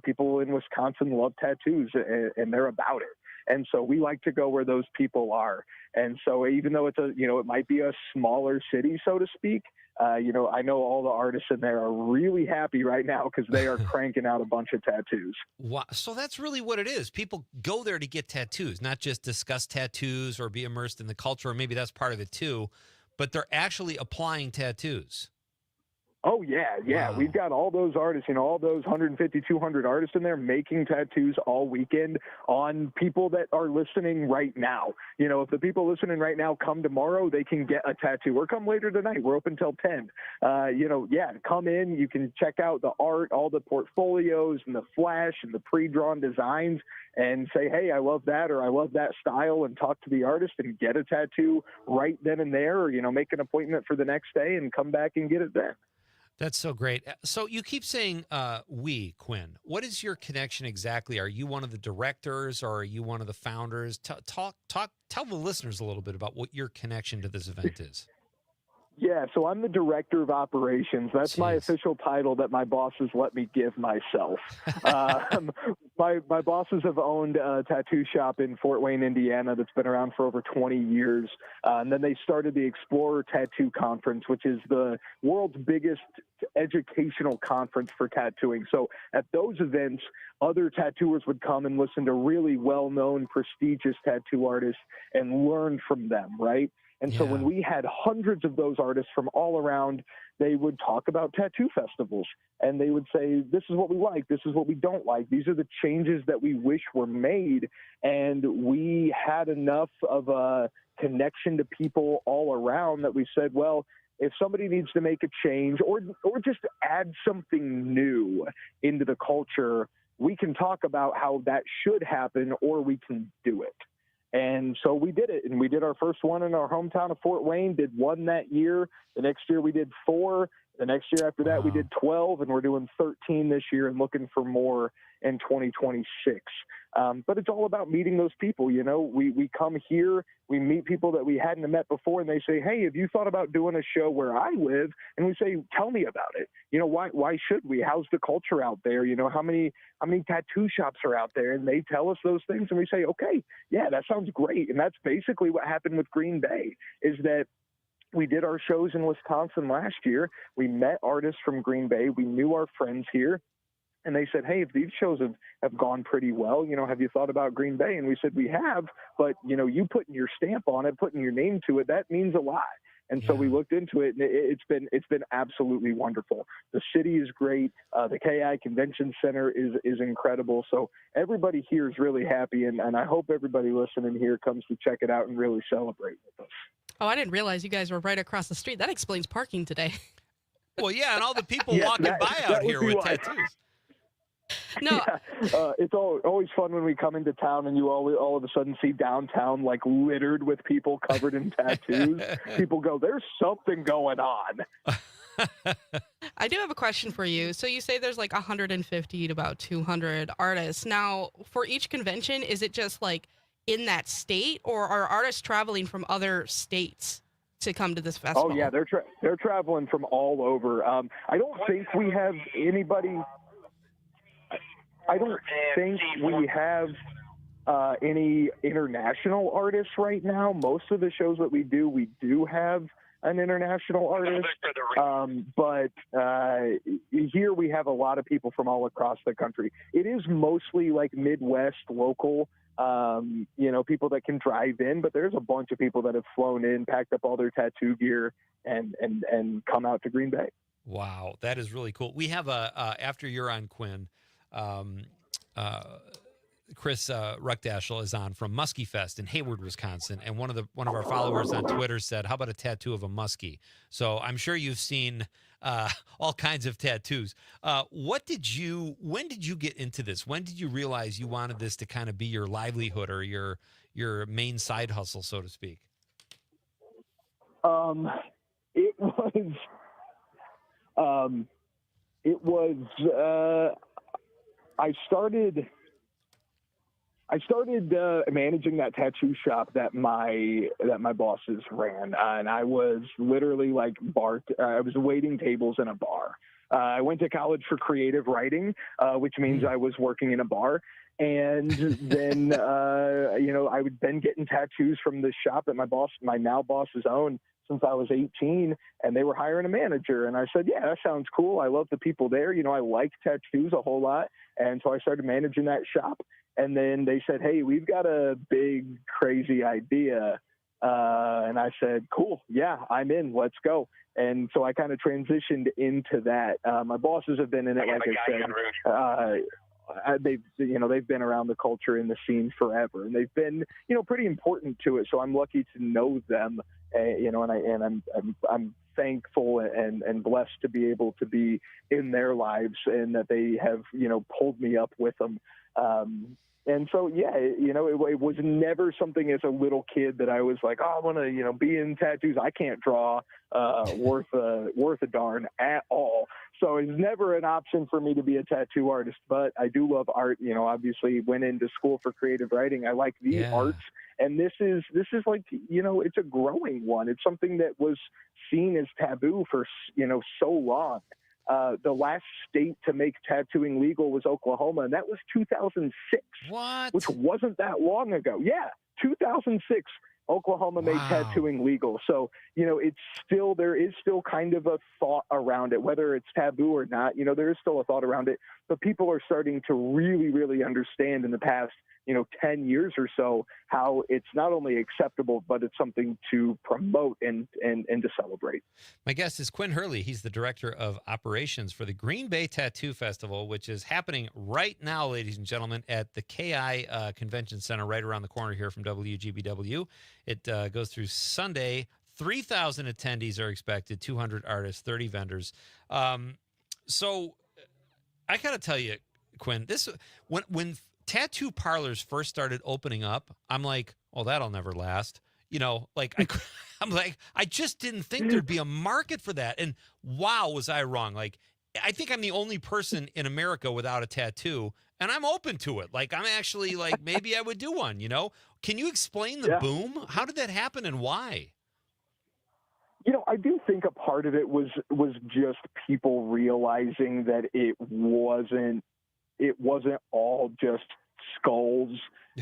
people in Wisconsin love tattoos and they're about it. And so we like to go where those people are. And so even though it might be a smaller city, so to speak, I know all the artists in there are really happy right now because they are cranking out a bunch of tattoos. Wow. So that's really what it is. People go there to get tattoos, not just discuss tattoos or be immersed in the culture, or maybe that's part of it too, but they're actually applying tattoos. Oh, yeah. Wow. We've got all those artists, all those 150, 200 artists in there making tattoos all weekend on people that are listening right now. If the people listening right now come tomorrow, they can get a tattoo, or come later tonight. We're open till 10. Come in. You can check out the art, all the portfolios and the flash and the pre-drawn designs, and say, hey, I love that, or I love that style, and talk to the artist and get a tattoo right then and there, or, make an appointment for the next day and come back and get it then. That's so great. So you keep saying we, Quinn. What is your connection exactly? Are you one of the directors, or are you one of the founders? Tell the listeners a little bit about what your connection to this event is. Yeah, so I'm the director of operations. That's my official title that my bosses let me give myself. My bosses have owned a tattoo shop in Fort Wayne, Indiana that's been around for over 20 years. And then they started the Explorer Tattoo Conference, which is the world's biggest educational conference for tattooing. So at those events, other tattooers would come and listen to really well-known, prestigious tattoo artists and learn from them, right? And so when we had hundreds of those artists from all around, they would talk about tattoo festivals, and they would say, this is what we like, this is what we don't like, these are the changes that we wish were made. And we had enough of a connection to people all around that we said, well, if somebody needs to make a change or just add something new into the culture, we can talk about how that should happen, or we can do it. And so we did it, and we did our first one in our hometown of Fort Wayne, did one that year. The next year we did 4. The next year after that we did 12, and we're doing 13 this year and looking for more in 2026. But it's all about meeting those people. We come here, we meet people that we hadn't met before, and they say, hey, have you thought about doing a show where I live? And we say, tell me about it. Why should we? How's the culture out there? How many tattoo shops are out there? And they tell us those things, and we say, okay, yeah, that sounds great. And that's basically what happened with Green Bay, is that we did our shows in Wisconsin last year. We met artists from Green Bay. We knew our friends here. And they said, hey, if these shows have gone pretty well, have you thought about Green Bay? And we said, we have, but, you putting your stamp on it, putting your name to it, that means a lot. And so we looked into it, and it's been absolutely wonderful. The city is great. The KI Convention Center is incredible. So everybody here is really happy, and I hope everybody listening here comes to check it out and really celebrate with us. Oh, I didn't realize you guys were right across the street. That explains parking today. Well, yeah, and all the people walking by out here with tattoos. No, it's always fun when we come into town and you all of a sudden see downtown like littered with people covered in tattoos. People go, there's something going on. I do have a question for you. So you say there's like 150 to about 200 artists. Now, for each convention, is it just like in that state, or are artists traveling from other states to come to this festival? Oh yeah, they're traveling from all over. I don't think we have anybody. I don't think we have any international artists right now. Most of the shows that we do have an international artist. But here we have a lot of people from all across the country. It is mostly like Midwest local, people that can drive in, but there's a bunch of people that have flown in, packed up all their tattoo gear and come out to Green Bay. Wow. That is really cool. We have after you're on, Quinn, Chris Ruckdashel is on from Muskie Fest in Hayward, Wisconsin, and one of our followers on Twitter said, "How about a tattoo of a muskie?" So I'm sure you've seen all kinds of tattoos. When did you get into this? When did you realize you wanted this to kind of be your livelihood or your main side hustle, so to speak? I started managing that tattoo shop that my bosses ran, and I was literally like I was waiting tables in a bar. I went to college for creative writing, which means I was working in a bar. And then, I would then getting tattoos from the shop that my now boss's owned since I was 18, and they were hiring a manager. And I said, yeah, that sounds cool. I love the people there. I like tattoos a whole lot. And so I started managing that shop. And then they said, hey, we've got a big, crazy idea. And I said, cool. Yeah, I'm in. Let's go. And so I kind of transitioned into that. My bosses have been in it, like I said. They've been around the culture in the scene forever, and they've been, pretty important to it. So I'm lucky to know them, and I'm thankful and blessed to be able to be in their lives, and that they have, pulled me up with them. And so, yeah, it was never something as a little kid that I was like, oh, I want to, be in tattoos. I can't draw worth a darn at all. So it's never an option for me to be a tattoo artist, but I do love art. Obviously went into school for creative writing. I like the arts, and this is like, it's a growing one. It's something that was seen as taboo for, so long. The last state to make tattooing legal was Oklahoma, and that was 2006. What? Which wasn't that long ago. Yeah, 2006. Oklahoma made tattooing legal. So, there is still kind of a thought around it, whether it's taboo or not, there is still a thought around it, but people are starting to really, really understand in the past, 10 years or so, how it's not only acceptable, but it's something to promote and to celebrate. My guest is Quinn Hurley. He's the director of operations for the Green Bay Tattoo Festival, which is happening right now, ladies and gentlemen, at the KI Convention Center right around the corner here from WGBW. It goes through Sunday. 3,000 attendees are expected, 200 artists, 30 vendors. So I got to tell you, Quinn, when tattoo parlors first started opening up, I'm like, oh, that'll never last. I'm like, I just didn't think there'd be a market for that. And wow, was I wrong. Like, I think I'm the only person in America without a tattoo, and I'm open to it. Like, I'm actually like, maybe I would do one, Can you explain the boom? How did that happen and why? I do think a part of it was just people realizing that it wasn't all just skulls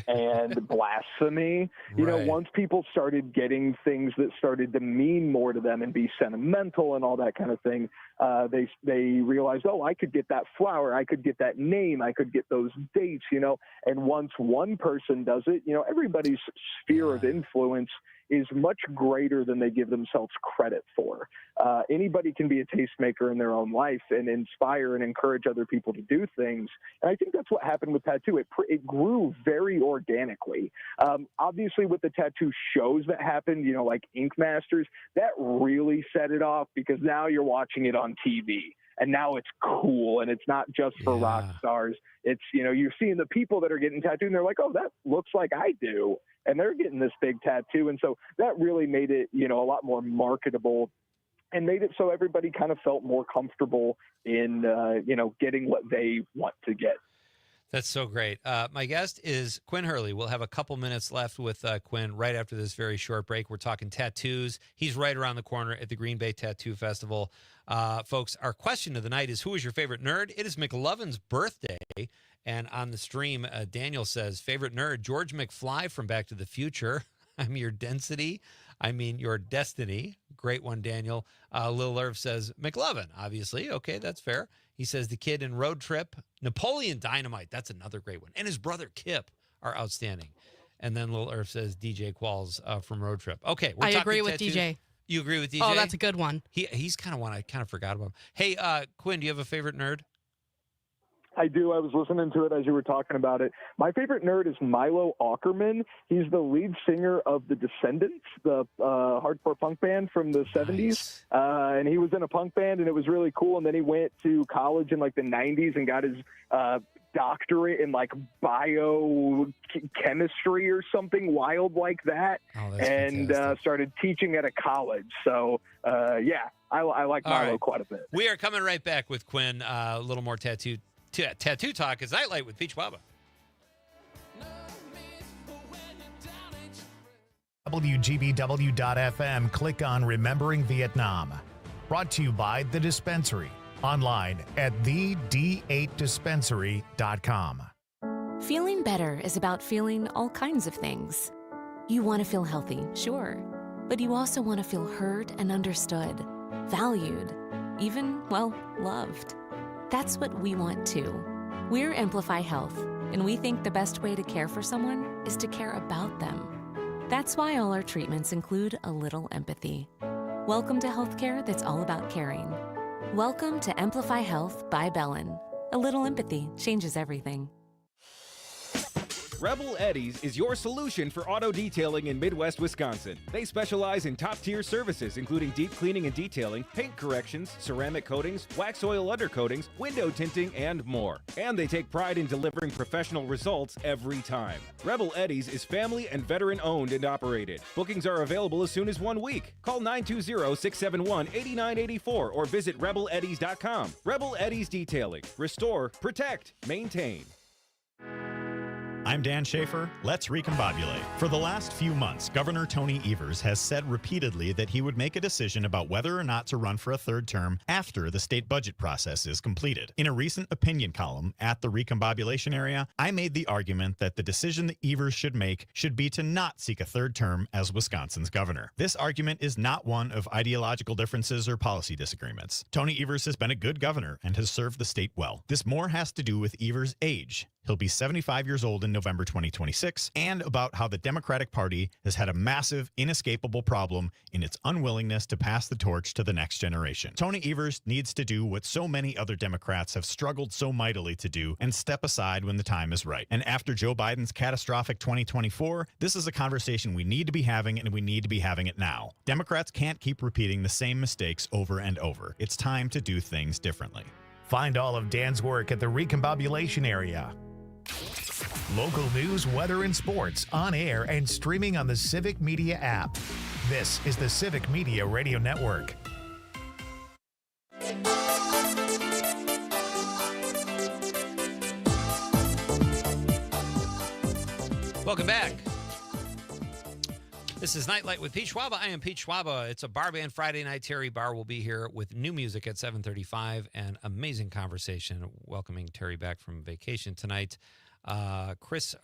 and blasphemy. Once people started getting things that started to mean more to them and be sentimental and all that kind of thing, they realized, oh, I could get that flower, I could get that name, I could get those dates, and once one person does it, everybody's sphere of influence is much greater than they give themselves credit for. Anybody can be a tastemaker in their own life and inspire and encourage other people to do things. And I think that's what happened with tattoo. It grew very organically. Obviously, with the tattoo shows that happened, like Ink Masters, that really set it off, because now you're watching it on TV. And now it's cool, and it's not just for rock stars. It's, you're seeing the people that are getting tattooed, and they're like, oh, that looks like I do. And they're getting this big tattoo. And so that really made it, a lot more marketable, and made it so everybody kind of felt more comfortable in, getting what they want to get. That's so great. My guest is Quinn Hurley. We'll have a couple minutes left with Quinn right after this very short break. We're talking tattoos. He's right around the corner at the Green Bay Tattoo Festival. Folks, our question of the night is, who is your favorite nerd? It is McLovin's birthday. And on the stream, Daniel says, favorite nerd, George McFly from Back to the Future. I'm your density. I mean, your destiny. Great one, Daniel. Lil Irv says, McLovin, obviously. Okay, that's fair. He says the kid in Road Trip. Napoleon Dynamite. That's another great one. And his brother Kip are outstanding. And then Lil Irv says DJ Qualls from Road Trip. Okay, I agree with DJ. You agree with DJ? Oh, that's a good one. He's kind of one I kind of forgot about. Hey, Quinn, do you have a favorite nerd? I do. I was listening to it as you were talking about it. My favorite nerd is Milo Aukerman. He's the lead singer of The Descendants, the hardcore punk band from the 70s. And he was in a punk band, and it was really cool. And then he went to college in like the 90s and got his doctorate in like biochemistry or something wild like that. And started teaching at a college. So, yeah, I like Milo quite a bit. We are coming right back with Quinn. A little more tattoo Tattoo Talk is Nightlight with Peach Schwaba. WGBW.FM, click on Remembering Vietnam. Brought to you by The Dispensary. Online at thed8dispensary.com. Feeling better is about feeling all kinds of things. You want to feel healthy, sure, but you also want to feel heard and understood, valued, even, well, loved. That's what we want too. We're Amplify Health, and we think the best way to care for someone is to care about them. That's why all our treatments include a little empathy. Welcome to healthcare that's all about caring. Welcome to Amplify Health by Bellin. A little empathy changes everything. Rebel Eddies is your solution for auto detailing in Midwest Wisconsin. They specialize in top-tier services, including deep cleaning and detailing, paint corrections, ceramic coatings, wax oil undercoatings, window tinting, and more. And they take pride in delivering professional results every time. Rebel Eddies is family and veteran-owned and operated. Bookings are available as soon as 1 week. Call 920-671-8984 or visit rebeleddies.com. Rebel Eddies Detailing. Restore, protect, maintain. I'm Dan Schaefer. Let's recombobulate. For the last few months, Governor Tony Evers has said repeatedly that he would make a decision about whether or not to run for a third term after the state budget process is completed. In a recent opinion column at the recombobulation area, I made the argument that the decision that Evers should make should be to not seek a third term as Wisconsin's governor. This argument is not one of ideological differences or policy disagreements. Tony Evers has been a good governor and has served the state well. This more has to do with Evers' age. He'll be 75 years old in November 2026, and about how the Democratic Party has had a massive, inescapable problem in its unwillingness to pass the torch to the next generation. Tony Evers needs to do what so many other Democrats have struggled so mightily to do and step aside when the time is right. And after Joe Biden's catastrophic 2024, this is a conversation we need to be having, and we need to be having it now. Democrats can't keep repeating the same mistakes over and over. It's time to do things differently. Find all of Dan's work at the recombobulation area. Local news, weather, and sports on air and streaming on the Civic Media app. This is the Civic Media Radio Network. Welcome back. This is Nightlight with Peach Schwaba. I am Peach Schwaba. It's a Barr Band Friday night. Terry Barr will be here with new music at 7:35 and amazing conversation welcoming Terry back from vacation tonight. Chris,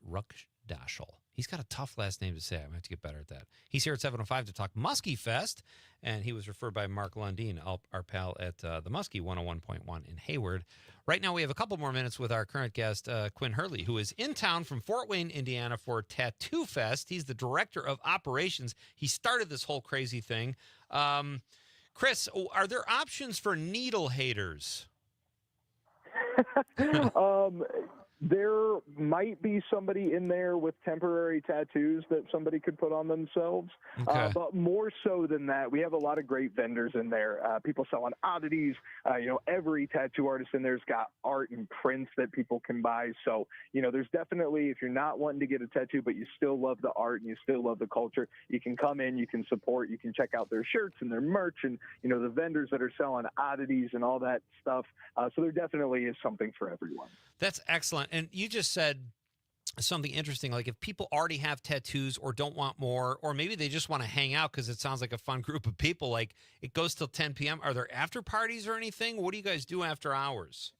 Ruckdashel. He's got a tough last name to say. I'm going to have to get better at that. He's here at 7:05 to talk Muskie Fest, and he was referred by Mark Lundeen, our pal at the Muskie 101.1 in Hayward. Right now, we have a couple more minutes with our current guest, Quinn Hurley, who is in town from Fort Wayne, Indiana for Tattoo Fest. He's the director of operations. He started this whole crazy thing. Chris, are there options for needle haters? There might be somebody in there with temporary tattoos that somebody could put on themselves. Okay. But more so than that, we have a lot of great vendors in there. People selling oddities. Every tattoo artist in there's got art and prints that people can buy. So, there's definitely, if you're not wanting to get a tattoo, but you still love the art and you still love the culture, you can come in, you can support, you can check out their shirts and their merch and, the vendors that are selling oddities and all that stuff. So there definitely is something for everyone. That's excellent. And you just said something interesting, like if people already have tattoos or don't want more, or maybe they just want to hang out because it sounds like a fun group of people, like it goes till 10 p.m. Are there after parties or anything? What do you guys do after hours?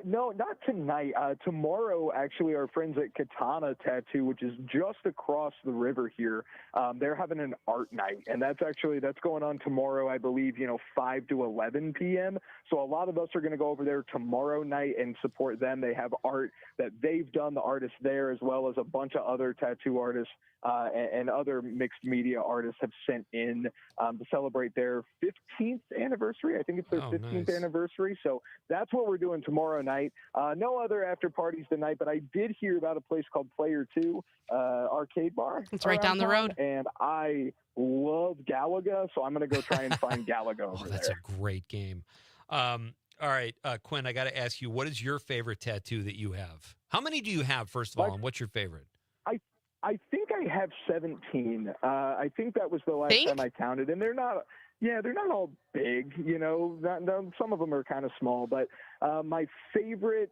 No, not tonight. Tomorrow, actually, our friends at Katana Tattoo, which is just across the river here, they're having an art night, and that's going on tomorrow, I believe, 5 to 11 p.m. So a lot of us are going to go over there tomorrow night and support them. They have art that they've done, the artists there, as well as a bunch of other tattoo artists and other mixed media artists have sent in to celebrate their 15th anniversary. I think it's their 15th anniversary. So that's what we're doing tomorrow night. No other after parties tonight, but I did hear about a place called Player 2 arcade bar. It's right down the road. And I love Galaga, so I'm going to go try and find Galaga over there. That's a great game. All right, Quinn, I got to ask you, what is your favorite tattoo that you have? How many do you have, first of all, and what's your favorite? I think I have 17. I think that was the last time I counted, and they're not all big, some of them are kind of small, but my favorite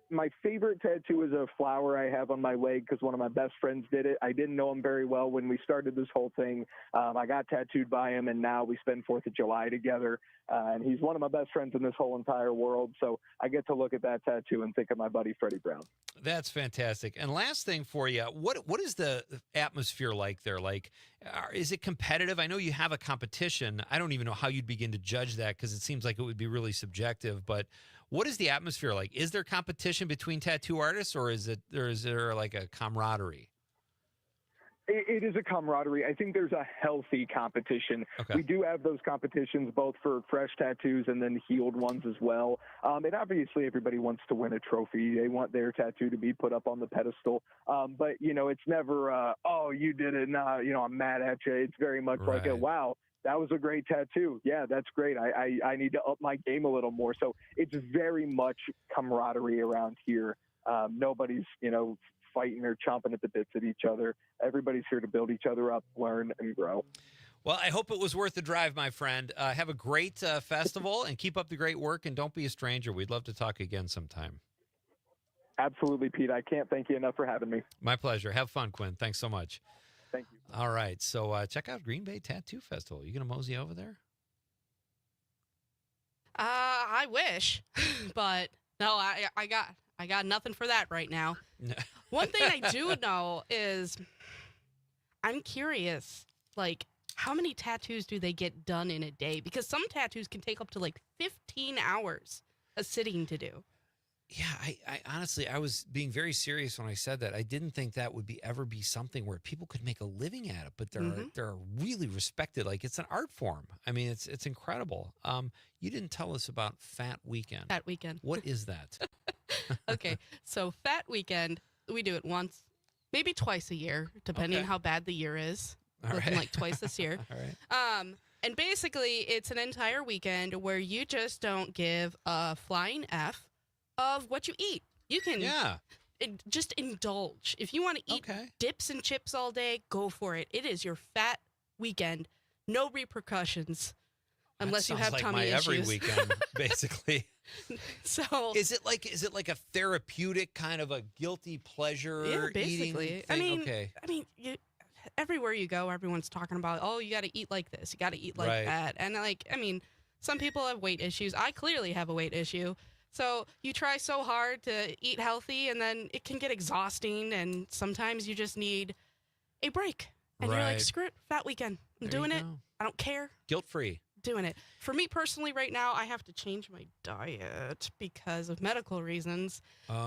tattoo is a flower I have on my leg because one of my best friends did it. I didn't know him very well when we started this whole thing. I got tattooed by him, and now we spend 4th of July together, and he's one of my best friends in this whole entire world, so I get to look at that tattoo and think of my buddy Freddie Brown. That's fantastic. And last thing for you, what is the atmosphere like there? Like, is it competitive? I know you have a competition. I don't even know how you'd begin to judge that because it seems like it would be really subjective. But what is the atmosphere like? Is there competition between tattoo artists, or is there like a camaraderie? It is a camaraderie. I think there's a healthy competition. Okay. We do have those competitions both for fresh tattoos and then healed ones as well. And obviously everybody wants to win a trophy. They want their tattoo to be put up on the pedestal. But, it's never, oh, you did it. Nah, I'm mad at you. It's very much like wow, that was a great tattoo. Yeah, that's great. I need to up my game a little more. So it's very much camaraderie around here. Nobody's, fighting or chomping at the bits at each other. Everybody's here to build each other up, learn, and grow. Well, I hope it was worth the drive, my friend. Have a great festival and keep up the great work, and don't be a stranger. We'd love to talk again sometime. Absolutely, Pete. I can't thank you enough for having me. My pleasure. Have fun, Quinn. Thanks so much. Thank you. All right. So check out Green Bay Tattoo Festival. You going to mosey over there? I wish, but no, I got nothing for that right now. One thing I do know is I'm curious, like, how many tattoos do they get done in a day? Because some tattoos can take up to like 15 hours a sitting to do. Yeah, I honestly, I was being very serious when I said that. I didn't think that would ever be something where people could make a living at it, but they're really respected. Like, it's an art form. I mean, it's incredible. You didn't tell us about Fat Weekend. Fat Weekend. What is that? Okay, so Fat Weekend, we do it once, maybe twice a year, depending on how bad the year is. Looking like twice this year. All right. And basically, it's an entire weekend where you just don't give a flying F of what you eat. You can just indulge. If you want to eat dips and chips all day, go for it. It is your Fat Weekend. No repercussions. Unless you have like tummy my issues. every weekend, basically. So is it like a therapeutic kind of a guilty pleasure? Yeah, basically. Eating thing? I mean, everywhere you go, everyone's talking about, oh, you got to eat like this, you got to eat like that, and some people have weight issues. I clearly have a weight issue. So you try so hard to eat healthy, and then it can get exhausting, and sometimes you just need a break. And you're like, screw it, Fat Weekend. I'm doing it. I don't care. Guilt-free. Doing it. For me personally right now, I have to change my diet because of medical reasons.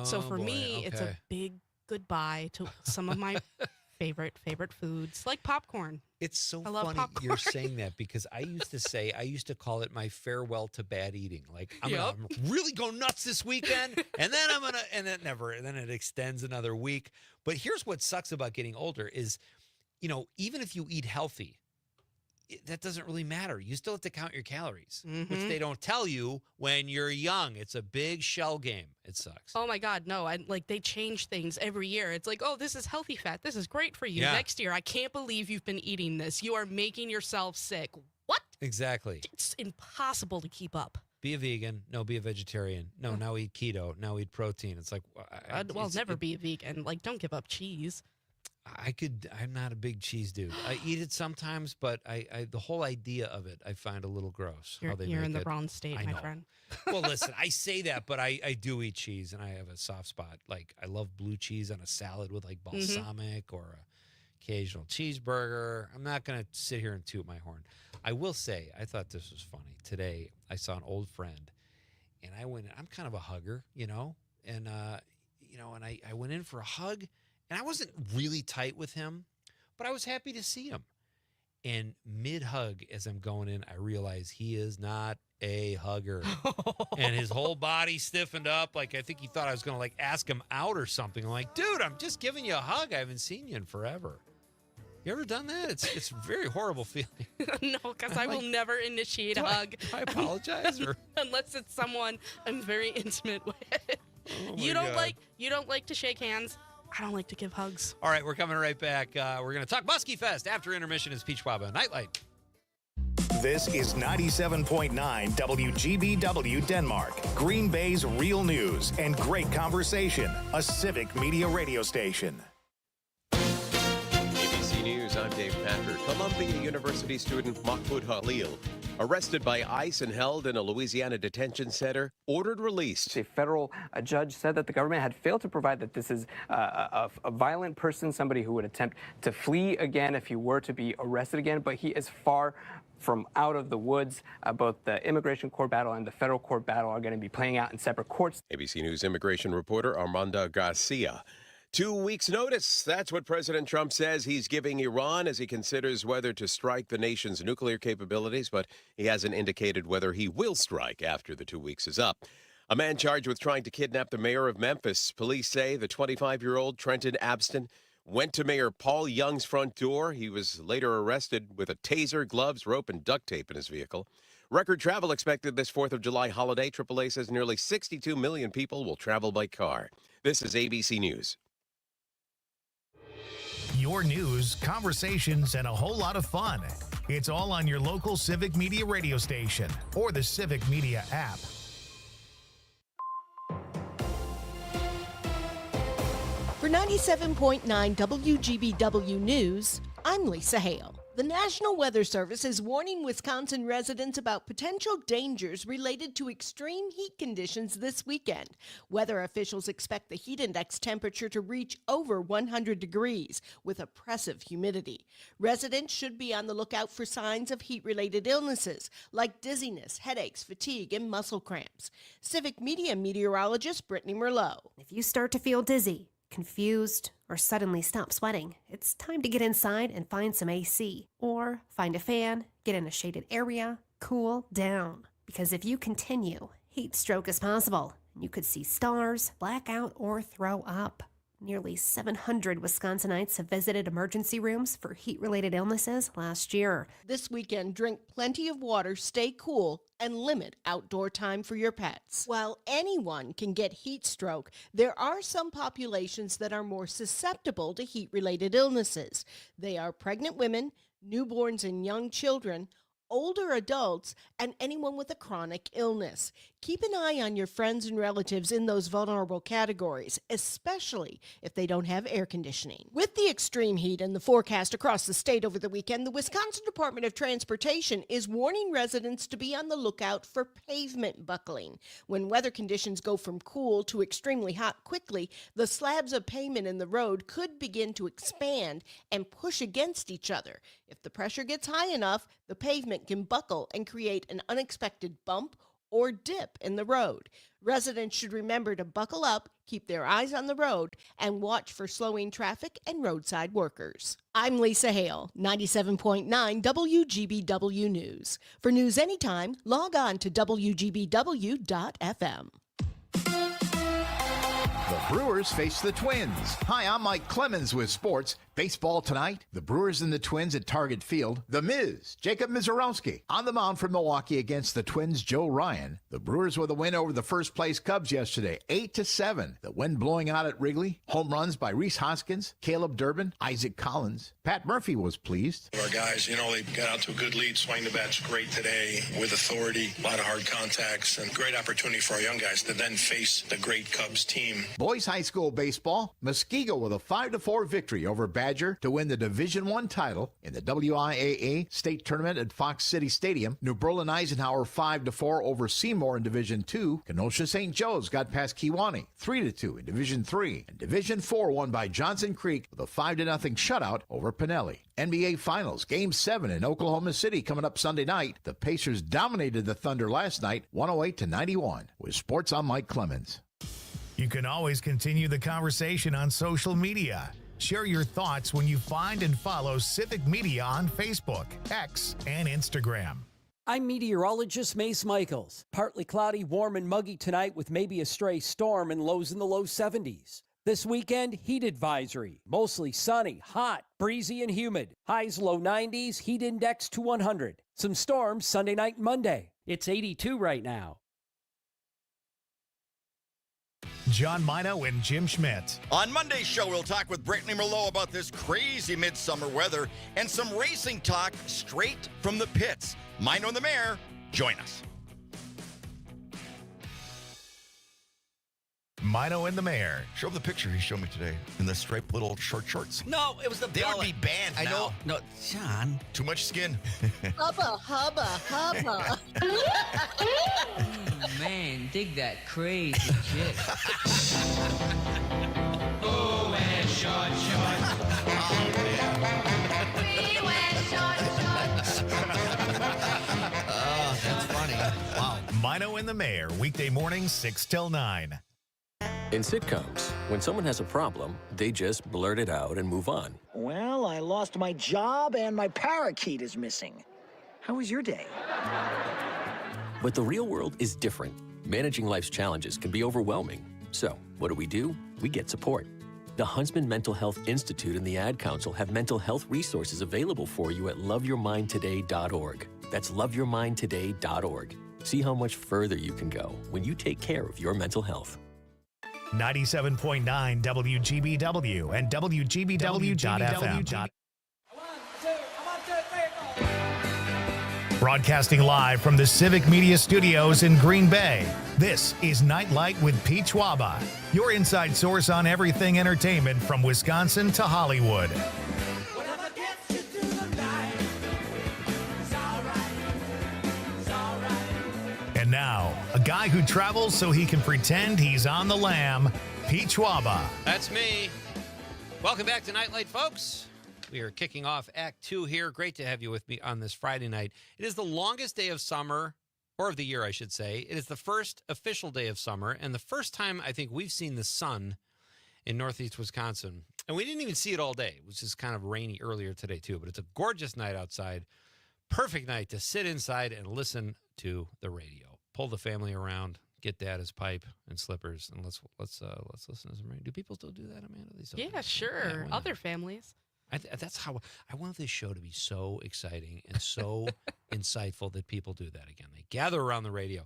So for me, it's a big goodbye to some of my favorite foods, like popcorn. It's so funny you're saying that, because I used to call it my farewell to bad eating. Like, I'm gonna really go nuts this weekend, and then then it extends another week. But here's what sucks about getting older is, even if you eat healthy, that doesn't really matter. You still have to count your calories, which they don't tell you when you're young. It's a big shell game. It sucks. Oh my God, no. They change things every year. It's like, oh, this is healthy fat. This is great for you. Yeah. Next year, I can't believe you've been eating this. You are making yourself sick. What? Exactly. It's impossible to keep up. Be a vegan. No, be a vegetarian. No, now eat keto. Now eat protein. It's like, never be a vegan. Like, don't give up cheese. I'm not a big cheese dude. I eat it sometimes, but the whole idea of it, I find a little gross. You're in the wrong state, my friend. Well, listen, I say that, but I do eat cheese, and I have a soft spot. Like, I love blue cheese on a salad with like balsamic or a occasional cheeseburger. I'm not going to sit here and toot my horn. I will say, I thought this was funny. Today, I saw an old friend, and I went in. I'm kind of a hugger, and I went in for a hug. And I wasn't really tight with him, but I was happy to see him. And mid-hug, as I'm going in, I realize he is not a hugger. And his whole body stiffened up. Like, I think he thought I was going to, ask him out or something. I'm like, dude, I'm just giving you a hug. I haven't seen you in forever. You ever done that? It's a very horrible feeling. No, because I will never initiate a hug. I apologize? Unless it's someone I'm very intimate with. Oh you don't like to shake hands. I don't like to give hugs. All right, we're coming right back. We're going to talk Muskie Fest after intermission. Is Peach Schwaba Nightlight. This is 97.9 WGBW Denmark, Green Bay's real news and great conversation, a civic media radio station. ABC News, I'm Dave Packer. Columbia University student Mahmoud Khalil, arrested by ICE and held in a Louisiana detention center, ordered released. A federal judge said that the government had failed to provide that this is a violent person, somebody who would attempt to flee again if he were to be arrested again, but he is far from out of the woods. Both the immigration court battle and the federal court battle are going to be playing out in separate courts. ABC News immigration reporter Armanda Garcia. 2 weeks' notice. That's what President Trump says he's giving Iran as he considers whether to strike the nation's nuclear capabilities, but he hasn't indicated whether he will strike after the 2 weeks is up. A man charged with trying to kidnap the mayor of Memphis. Police say the 25-year-old Trenton Abston went to Mayor Paul Young's front door. He was later arrested with a taser, gloves, rope, and duct tape in his vehicle. Record travel expected this 4th of July holiday. AAA says nearly 62 million people will travel by car. This is ABC News. Your news, conversations, and a whole lot of fun. It's all on your local Civic Media radio station or the Civic Media app. For 97.9 WGBW News, I'm Lisa Hale. The National Weather Service is warning Wisconsin residents about potential dangers related to extreme heat conditions this weekend. Weather officials expect the heat index temperature to reach over 100 degrees with oppressive humidity. Residents should be on the lookout for signs of heat-related illnesses like dizziness, headaches, fatigue, and muscle cramps. Civic Media meteorologist Brittany Merlot. If you start to feel dizzy, confused, or suddenly stop sweating, it's time to get inside and find some AC. Or find a fan, get in a shaded area, cool down. Because if you continue, heat stroke is possible. You could see stars, black out, or throw up. Nearly 700 Wisconsinites have visited emergency rooms for heat-related illnesses last year. This weekend, drink plenty of water, stay cool, and limit outdoor time for your pets. While anyone can get heat stroke, there are some populations that are more susceptible to heat-related illnesses. They are pregnant women, newborns and young children, older adults, and anyone with a chronic illness. Keep an eye on your friends and relatives in those vulnerable categories, especially if they don't have air conditioning. With the extreme heat and the forecast across the state over the weekend, the Wisconsin Department of Transportation is warning residents to be on the lookout for pavement buckling. When weather conditions go from cool to extremely hot quickly, the slabs of pavement in the road could begin to expand and push against each other. If the pressure gets high enough, the pavement can buckle and create an unexpected bump or dip in the road. Residents should remember to buckle up, keep their eyes on the road, and watch for slowing traffic and roadside workers. I'm Lisa Hale, 97.9 WGBW News. For news anytime, log on to WGBW.FM. The Brewers face the Twins. Hi, I'm Mike Clemens with sports. Baseball tonight, the Brewers and the Twins at Target Field. The Miz, Jacob Mizorowski, on the mound for Milwaukee against the Twins' Joe Ryan. The Brewers with a win over the first-place Cubs yesterday, 8-7. The wind blowing out at Wrigley. Home runs by Rhys Hoskins, Caleb Durbin, Isaac Collins. Pat Murphy was pleased. Our guys, they got out to a good lead. Swing the bat's great today with authority, a lot of hard contacts, and great opportunity for our young guys to then face the great Cubs team. Boys high school baseball, Muskego with a 5-4 victory over Badger to win the Division I title in the WIAA state tournament at Fox City Stadium. New Berlin Eisenhower 5-4 over Seymour in Division II. Kenosha St. Joe's got past Kewanee 3-2 in Division III. And Division IV won by Johnson Creek with a 5-0 shutout over Pinelli. NBA Finals, Game 7 in Oklahoma City coming up Sunday night. The Pacers dominated the Thunder last night, 108-91. With sports, I'm Mike Clemens. You can always continue the conversation on social media. Share your thoughts when you find and follow Civic Media on Facebook, X, and Instagram. I'm meteorologist Mace Michaels. Partly cloudy, warm, and muggy tonight with maybe a stray storm and lows in the low 70s. This weekend, heat advisory. Mostly sunny, hot, breezy, and humid. Highs low 90s, heat index to 100. Some storms Sunday night and Monday. It's 82 right now. John Mino and Jim Schmidt. On Monday's show, we'll talk with Brittany Merlot about this crazy midsummer weather and some racing talk straight from the pits. Mino and the Mayor, join us. Mino and the Mayor. Show him the picture he showed me today in the striped little short shorts. No, it was the They belly. would be banned I now. know. No, John. Too much skin. Hubba, hubba, hubba. Man, dig that crazy chick. Oh, wear short shorts. We wear short shorts. Oh, that's funny. Wow. Mino and the Mayor, weekday mornings 6 till 9. In sitcoms, when someone has a problem, they just blurt it out and move on. Well, I lost my job and my parakeet is missing. How was your day? But the real world is different. Managing life's challenges can be overwhelming. So, what do? We get support. The Huntsman Mental Health Institute and the Ad Council have mental health resources available for you at loveyourmindtoday.org. That's loveyourmindtoday.org. See how much further you can go when you take care of your mental health. 97.9 WGBW and WGBW.FM. Broadcasting live from the Civic Media Studios in Green Bay, this is Night Light with Pete Schwaba, your inside source on everything entertainment from Wisconsin to Hollywood. And now, a guy who travels so he can pretend he's on the lam, Pete Schwaba. That's me. Welcome back to Nightlight, folks. We are kicking off Act 2 here. Great to have you with me on this Friday night. It is the longest day of summer, or of the year, I should say. It is the first official day of summer, and the first time I think we've seen the sun in northeast Wisconsin. And we didn't even see it all day, which is kind of rainy earlier today, too. But it's a gorgeous night outside. Perfect night to sit inside and listen to the radio. Pull the family around, get Dad his pipe and slippers, and let's listen to some radio. Do people still do that, Amanda? Yeah, sure. Yeah, Other families. That's how I want this show to be so exciting and so insightful that people do that again. They gather around the radio.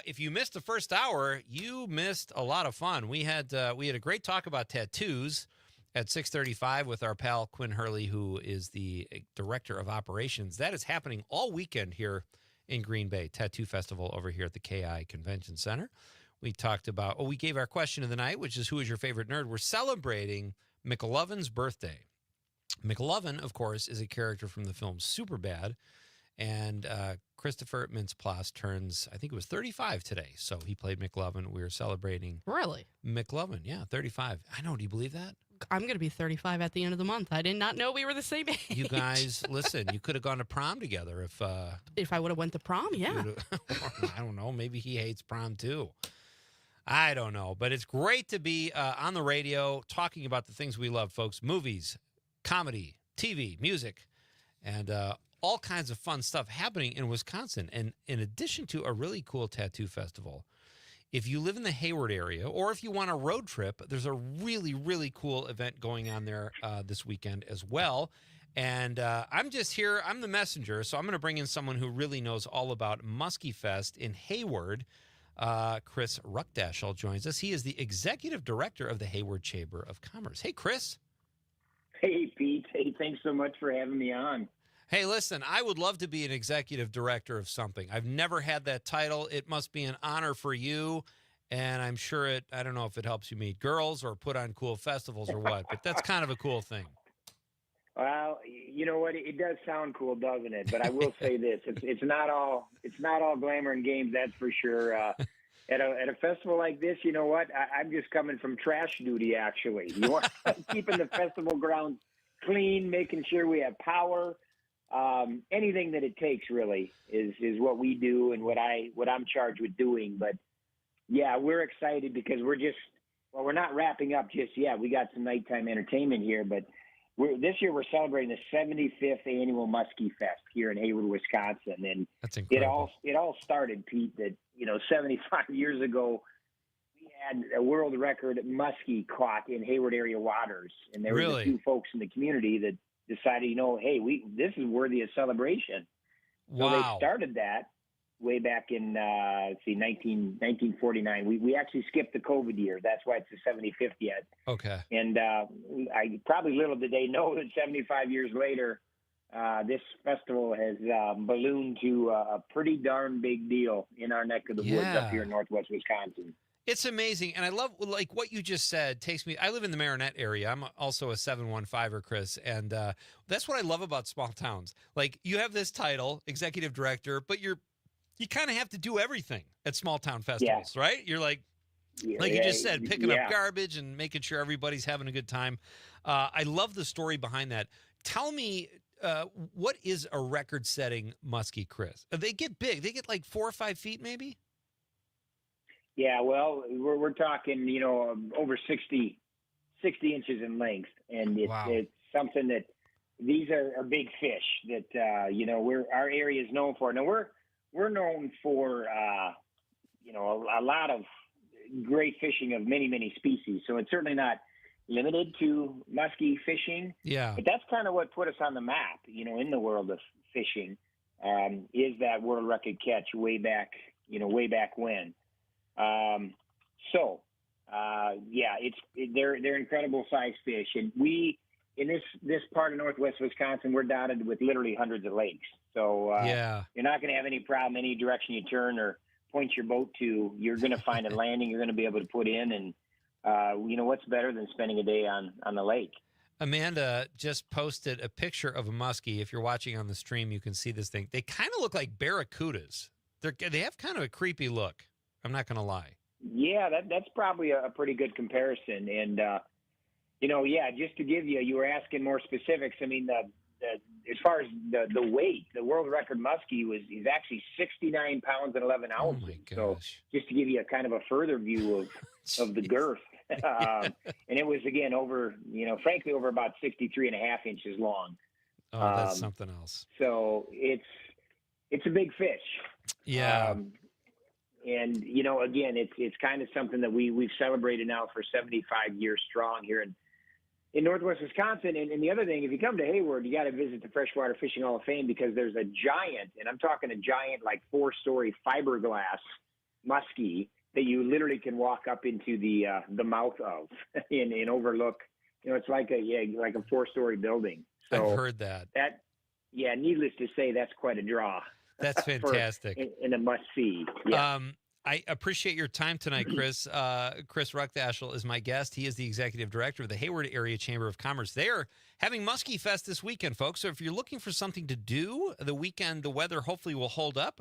If you missed the first hour, you missed a lot of fun. We had a great talk about tattoos at 6:35 with our pal Quinn Hurley, who is the director of operations. That is happening all weekend here in Green Bay, Tattoo Festival over here at the KI Convention Center. We talked about, we gave our question of the night, which is, who is your favorite nerd? We're celebrating McLovin's birthday. McLovin, of course, is a character from the film Superbad, and Christopher Mintz-Plasse turns, I think it was 35 today, so he played McLovin. We were celebrating. Really? McLovin, yeah, 35. I know, do you believe that? I'm going to be 35 at the end of the month. I did not know we were the same age. You guys, listen, you could have gone to prom together if I would have went to prom, yeah. I don't know, maybe he hates prom too. I don't know, but it's great to be on the radio talking about the things we love, folks. Movies, comedy, TV, music, and all kinds of fun stuff happening in Wisconsin. And in addition to a really cool tattoo festival, if you live in the Hayward area or if you want a road trip, there's a really, really cool event going on there this weekend as well. And I'm just here. I'm the messenger, so I'm going to bring in someone who really knows all about Muskie Fest in Hayward. Chris Ruckdaschel joins us. He is the executive director of the Hayward Chamber of Commerce. Hey, Chris. Hey, Pete. Hey, thanks so much for having me on. Hey, listen, I would love to be an executive director of something. I've never had that title. It must be an honor for you, and I'm sure I don't know if it helps you meet girls or put on cool festivals or what, but that's kind of a cool thing. Well, you know what? It does sound cool, doesn't it? But I will say this: it's not all glamour and games, that's for sure. At a festival like this, you know what? I'm just coming from trash duty. Actually, you want keeping the festival grounds clean, making sure we have power. Anything that it takes really is what we do and what I'm charged with doing. But yeah, we're excited because we're not wrapping up just yet. We got some nighttime entertainment here, but this year we're celebrating the 75th annual Muskie Fest here in Hayward, Wisconsin. And that's incredible. It all started, Pete, that 75 years ago we had a world record muskie caught in Hayward area waters, and there were a few folks in the community that decided, hey, this is worthy of celebration. Wow. So they started that, way back in 1949. We actually skipped the COVID year. That's why it's the 75th yet. Okay. And I probably little did they know that 75 years later, this festival has ballooned to a pretty darn big deal in our neck of the woods up here in Northwest Wisconsin. It's amazing. And I love, like, what you just said takes me, I live in the Marinette area. I'm also a 715er, Chris. And that's what I love about small towns. Like, you have this title, executive director, but you kind of have to do everything at small town festivals, right? You're like you just said, picking up garbage and making sure everybody's having a good time. I love the story behind that. Tell me, what is a record-setting muskie, Chris? They get big. They get like 4 or 5 feet, maybe? Yeah, well, we're talking, over 60 inches in length, and it's something that these are big fish that our area is known for. Now we're known for a lot of great fishing of many species. So it's certainly not limited to muskie fishing. Yeah, but that's kind of what put us on the map, in the world of fishing, is that world record catch way back when. They're incredible size fish, and we in this part of Northwest Wisconsin, we're dotted with literally hundreds of lakes. So you're not going to have any problem any direction you turn or point your boat to. You're going to find a landing you're going to be able to put in, and what's better than spending a day on the lake. Amanda just posted a picture of a muskie. If you're watching on the stream, you can see this thing. They kind of look like barracudas. They have kind of a creepy look. I'm not going to lie. Yeah, that's probably a pretty good comparison. And, just to give you were asking more specifics. I mean, as far as the weight, the world record muskie is actually 69 pounds and 11 ounces. Oh my gosh. So just to give you a kind of a further view of the girth. And it was, again, over about 63 and a half inches long. Oh, that's something else. So it's a big fish. Yeah. And, again, it's kind of something that we've celebrated now for 75 years strong here in Northwest Wisconsin. And the other thing, if you come to Hayward, you got to visit the Freshwater Fishing Hall of Fame, because there's a giant, and I'm talking a giant, like 4-story fiberglass muskie that you literally can walk up into the mouth of and overlook. It's like a 4-story building. So I've heard that. Needless to say, that's quite a draw. That's fantastic. In a must-see. Yeah. I appreciate your time tonight, Chris. Chris Ruckdashel is my guest. He is the executive director of the Hayward Area Chamber of Commerce. They are having Muskie Fest this weekend, folks. So if you're looking for something to do the weekend, the weather hopefully will hold up.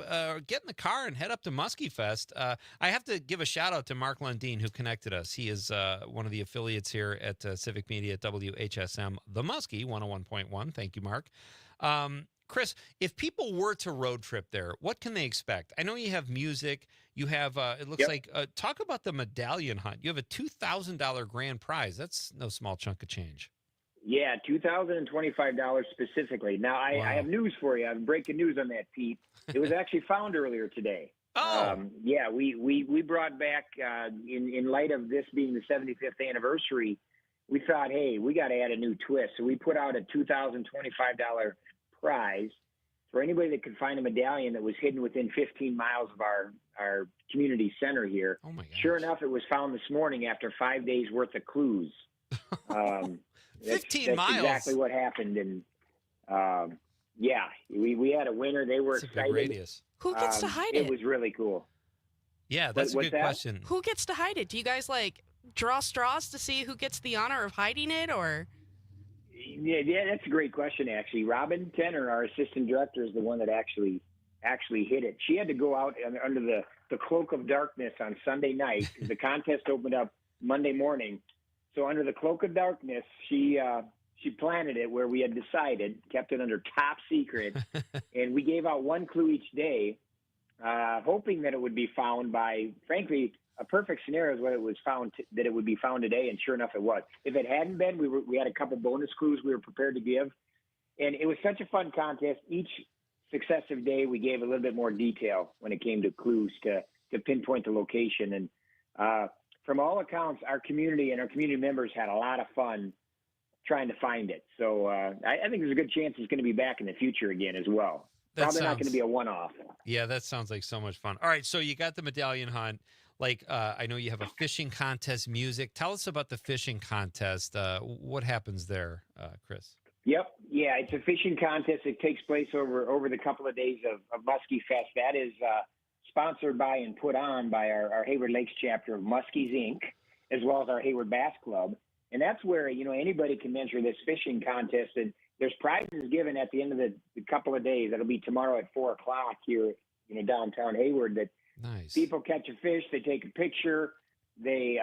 Get in the car and head up to Muskie Fest. I have to give a shout-out to Mark Lundeen, who connected us. He is one of the affiliates here at Civic Media at WHSM, The Muskie, 101.1. Thank you, Mark. Chris, if people were to road trip there, what can they expect? I know you have music. You have, it looks like, talk about the medallion hunt. You have a $2,000 grand prize. That's no small chunk of change. Yeah, $2,025 specifically. Now, I have news for you. I have breaking news on that, Pete. It was actually found earlier today. We brought back, in light of this being the 75th anniversary, we thought, hey, we got to add a new twist. So we put out a $2,025 prize for anybody that could find a medallion that was hidden within 15 miles of our community center here. Oh my gosh. Sure enough, it was found this morning after 5 days worth of clues. 15 miles. That's exactly what happened. And we had a winner. They were That's a excited. big radius. Who gets to hide it? It was really cool. Yeah, that's a good question. Who gets to hide it? Do you guys draw straws to see who gets the honor of hiding it, or? Yeah, that's a great question, actually. Robin Tenner, our assistant director, is the one that actually hit it. She had to go out under the cloak of darkness on Sunday night. The contest opened up Monday morning. So under the cloak of darkness, she planted it where we had decided, kept it under top secret, and we gave out one clue each day, hoping that it would be found by, frankly, a perfect scenario is when it was found that it would be found today, and sure enough, it was. If it hadn't been, we had a couple bonus clues we were prepared to give, and it was such a fun contest. Each successive day, we gave a little bit more detail when it came to clues to pinpoint the location, and from all accounts, our community and our community members had a lot of fun trying to find it. So I think there's a good chance it's going to be back in the future again as well. Probably not going to be a one-off. Yeah, that sounds like so much fun. All right, so you got the medallion hunt. Like, I know you have a fishing contest, music. Tell us about the fishing contest. What happens there, Chris? Yep. Yeah, it's a fishing contest. It takes place over the couple of days of Muskie Fest. That is sponsored by and put on by our Hayward Lakes chapter of Muskies, Inc., as well as our Hayward Bass Club. And that's where, anybody can enter this fishing contest. And there's prizes given at the end of the couple of days. That'll be tomorrow at 4 o'clock here, downtown Hayward. That nice. People catch a fish, they take a picture, they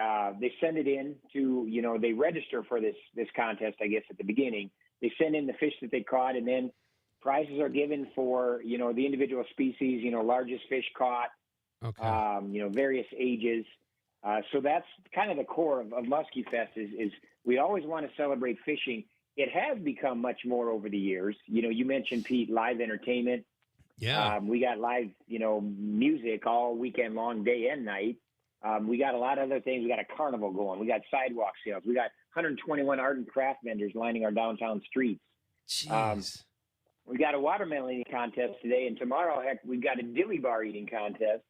send it in to, they register for this contest, I guess, at the beginning. They send in the fish that they caught, and then prizes are given for, the individual species, largest fish caught, okay. Various ages. So that's kind of the core of Muskie Fest is we always want to celebrate fishing. It has become much more over the years. You mentioned, Pete, live entertainment. Yeah. We got live, music all weekend long, day and night. We got a lot of other things. We got a carnival going. We got sidewalk sales. We got 121 art and craft vendors lining our downtown streets. Jeez. We got a watermelon eating contest today, and tomorrow, heck, we've got a dilly bar eating contest.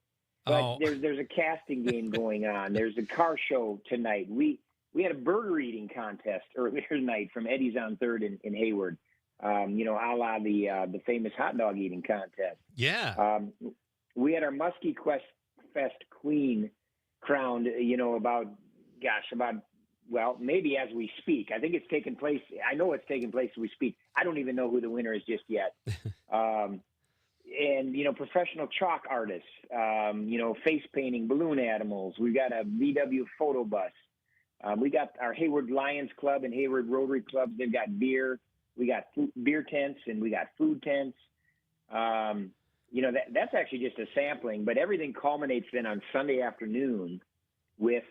But there's a casting game going on. There's a car show tonight. We had a burger eating contest earlier tonight from Eddie's on 3rd in Hayward. A la the famous hot dog eating contest. Yeah. We had our Muskie Fest Queen crowned, maybe as we speak. I think it's taking place. I know it's taking place as we speak. I don't even know who the winner is just yet. And, professional chalk artists, face painting balloon animals. We've got a VW photo bus. We got our Hayward Lions Club and Hayward Rotary Club. They've got beer. We got beer tents and we got food tents. That's actually just a sampling, but everything culminates then on Sunday afternoon with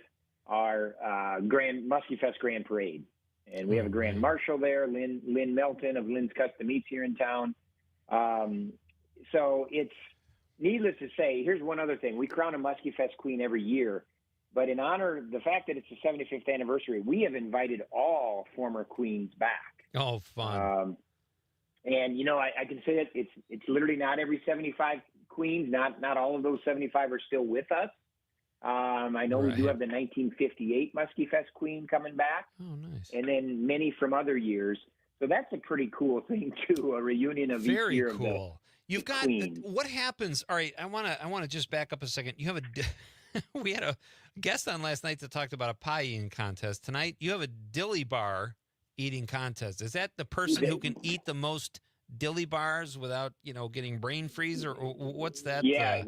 our Muskie Fest Grand Parade. And we have a Grand Marshal there, Lynn Melton of Lynn's Custom Meats here in town. So it's needless to say, here's one other thing. We crown a Muskie Fest Queen every year, but in honor of the fact that it's the 75th anniversary, we have invited all former queens back. Oh, fun. And, I can say that it's literally not every 75 queens. Not all of those 75 are still with us. I know we do have the 1958 Muskie Fest Queen coming back. Oh, nice. And then many from other years. So that's a pretty cool thing, too, a reunion of each year of the You've got what happens. All right, I want to just back up a second. You have we had a guest on last night that talked about a pie eating contest. Tonight you have a dilly bar eating contest. Is that the person who can eat the most dilly bars without, getting brain freeze, or what's that? Yeah,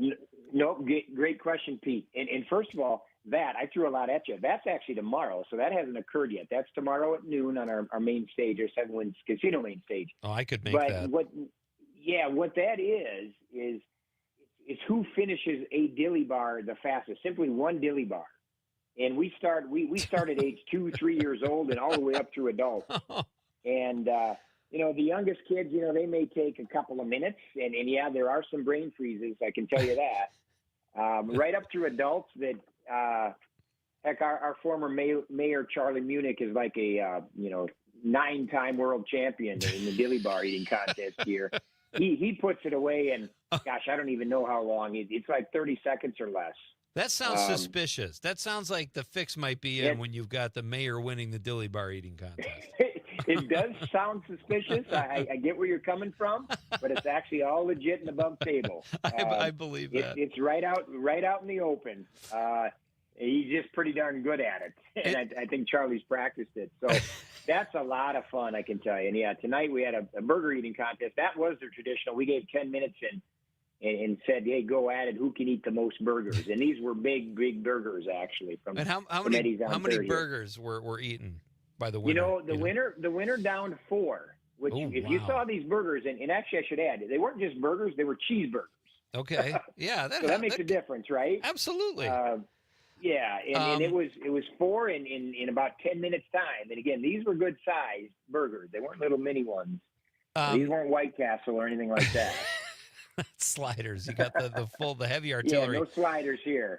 no, great question, Pete. And first of all, that I threw a lot at you. That's actually tomorrow, so that hasn't occurred yet. That's tomorrow at noon on our main stage, our Seven Winds Casino main stage. Oh, I could make that. What that is who finishes a dilly bar the fastest. Simply one dilly bar. And we start at age 2, 3 years old and all the way up through adults. And, the youngest kids, they may take a couple of minutes. And there are some brain freezes, I can tell you that. Right up through adults that, heck, our former mayor, Charlie Munich, is like a, 9-time world champion in the dilly bar eating contest here. He puts it away and, gosh, I don't even know how long. It's like 30 seconds or less. That sounds suspicious. That sounds like the fix might be in when you've got the mayor winning the dilly bar eating contest. It does sound suspicious. I get where you're coming from, but it's actually all legit and above table. I believe that. It's right out in the open. He's just pretty darn good at it. And I think Charlie's practiced it. So that's a lot of fun, I can tell you. And, tonight we had a burger eating contest. That was the traditional. We gave 10 minutes and said, hey, go at it. Who can eat the most burgers? And these were big, big burgers, actually. From how many burgers were eaten by the winner? The winner downed 4. Which, you saw these burgers, and actually I should add, they weren't just burgers, they were cheeseburgers. Okay, yeah. So that makes a difference, right? Absolutely. And it was 4 in about 10 minutes time. And again, these were good sized burgers. They weren't little mini ones. These weren't White Castle or anything like that. Sliders. You got the heavy artillery. Yeah, no sliders here.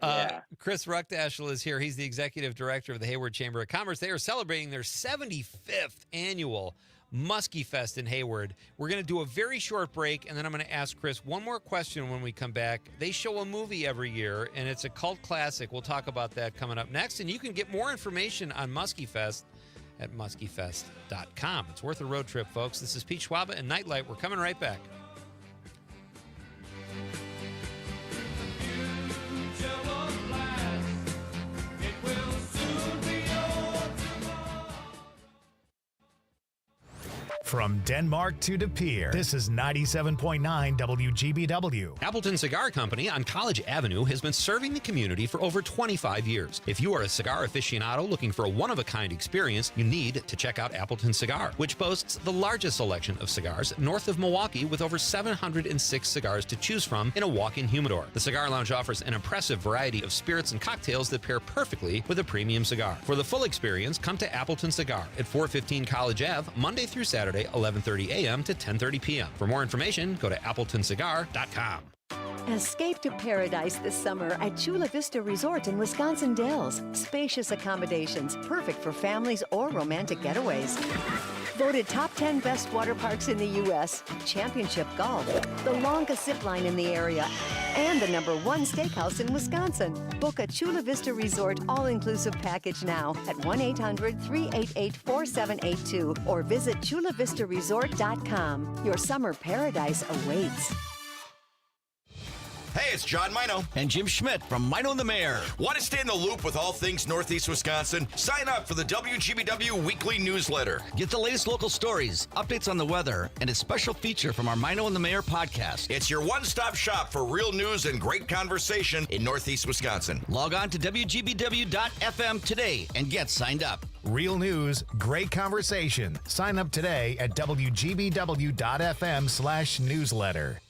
Chris Ruckdashel is here. He's the executive director of the Hayward Chamber of Commerce. They are celebrating their 75th annual Muskie Fest in Hayward. We're going to do a very short break, and then I'm going to ask Chris one more question when we come back. They show a movie every year, and it's a cult classic. We'll talk about that coming up next, and you can get more information on Muskie Fest at muskiefest.com. It's worth a road trip, folks. This is Pete Schwaba and NITE LITE. We're coming right back. From Denmark to De Pere, this is 97.9 WGBW. Appleton Cigar Company on College Avenue has been serving the community for over 25 years. If you are a cigar aficionado looking for a one-of-a-kind experience, you need to check out Appleton Cigar, which boasts the largest selection of cigars north of Milwaukee with over 706 cigars to choose from in a walk-in humidor. The Cigar Lounge offers an impressive variety of spirits and cocktails that pair perfectly with a premium cigar. For the full experience, come to Appleton Cigar at 415 College Ave, Monday through Saturday, 11:30 a.m. to 10:30 p.m. For more information, go to appletoncigar.com. Escape to paradise this summer at Chula Vista Resort in Wisconsin Dells. Spacious accommodations, perfect for families or romantic getaways. Voted top 10 best water parks in the U.S., championship golf, the longest zip line in the area, and the #1 steakhouse in Wisconsin. Book a Chula Vista Resort all-inclusive package now at 1-800-388-4782 or visit chulavistaresort.com. Your summer paradise awaits. Hey, it's John Mino. And Jim Schmidt from Mino and the Mayor. Want to stay in the loop with all things Northeast Wisconsin? Sign up for the WGBW weekly newsletter. Get the latest local stories, updates on the weather, and a special feature from our Mino and the Mayor podcast. It's your one-stop shop for real news and great conversation in Northeast Wisconsin. Log on to WGBW.FM today and get signed up. Real news, great conversation. Sign up today at WGBW.FM/newsletter.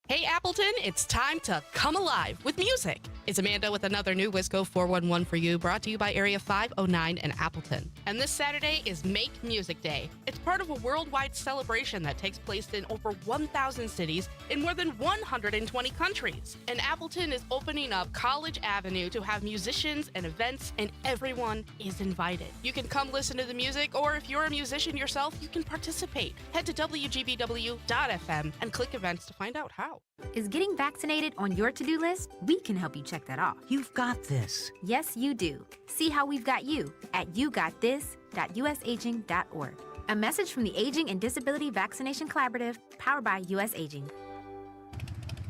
Hey Appleton, it's time to come alive with music. It's Amanda with another new Wisco 411 for you, brought to you by Area 509 in Appleton. And this Saturday is Make Music Day. It's part of a worldwide celebration that takes place in over 1,000 cities in more than 120 countries. And Appleton is opening up College Avenue to have musicians and events, and everyone is invited. You can come listen to the music, or if you're a musician yourself, you can participate. Head to WGBW.FM and click events to find out how. Is getting vaccinated on your to-do list? We can help you check that off. You've got this. Yes, you do. See how we've got you at yougotthis.usaging.org. A message from the Aging and Disability Vaccination Collaborative, powered by U.S. Aging.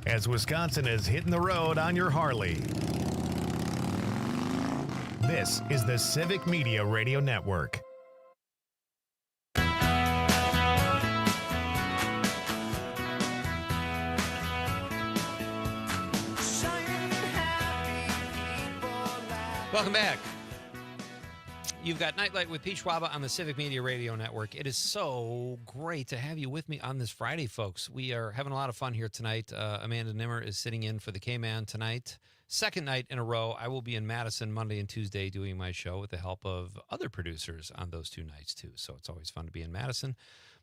As Wisconsin is hitting the road on your Harley. This is the Civic Media Radio Network. Welcome back. You've got NITE LITE with Pete Schwaba on the Civic Media Radio Network. It is so great to have you with me on this Friday, folks. We are having a lot of fun here tonight. Amanda Nimmer is sitting in for the K-Man tonight. Second night in a row, I will be in Madison Monday and Tuesday doing my show with the help of other producers on those two nights, too. So it's always fun to be in Madison.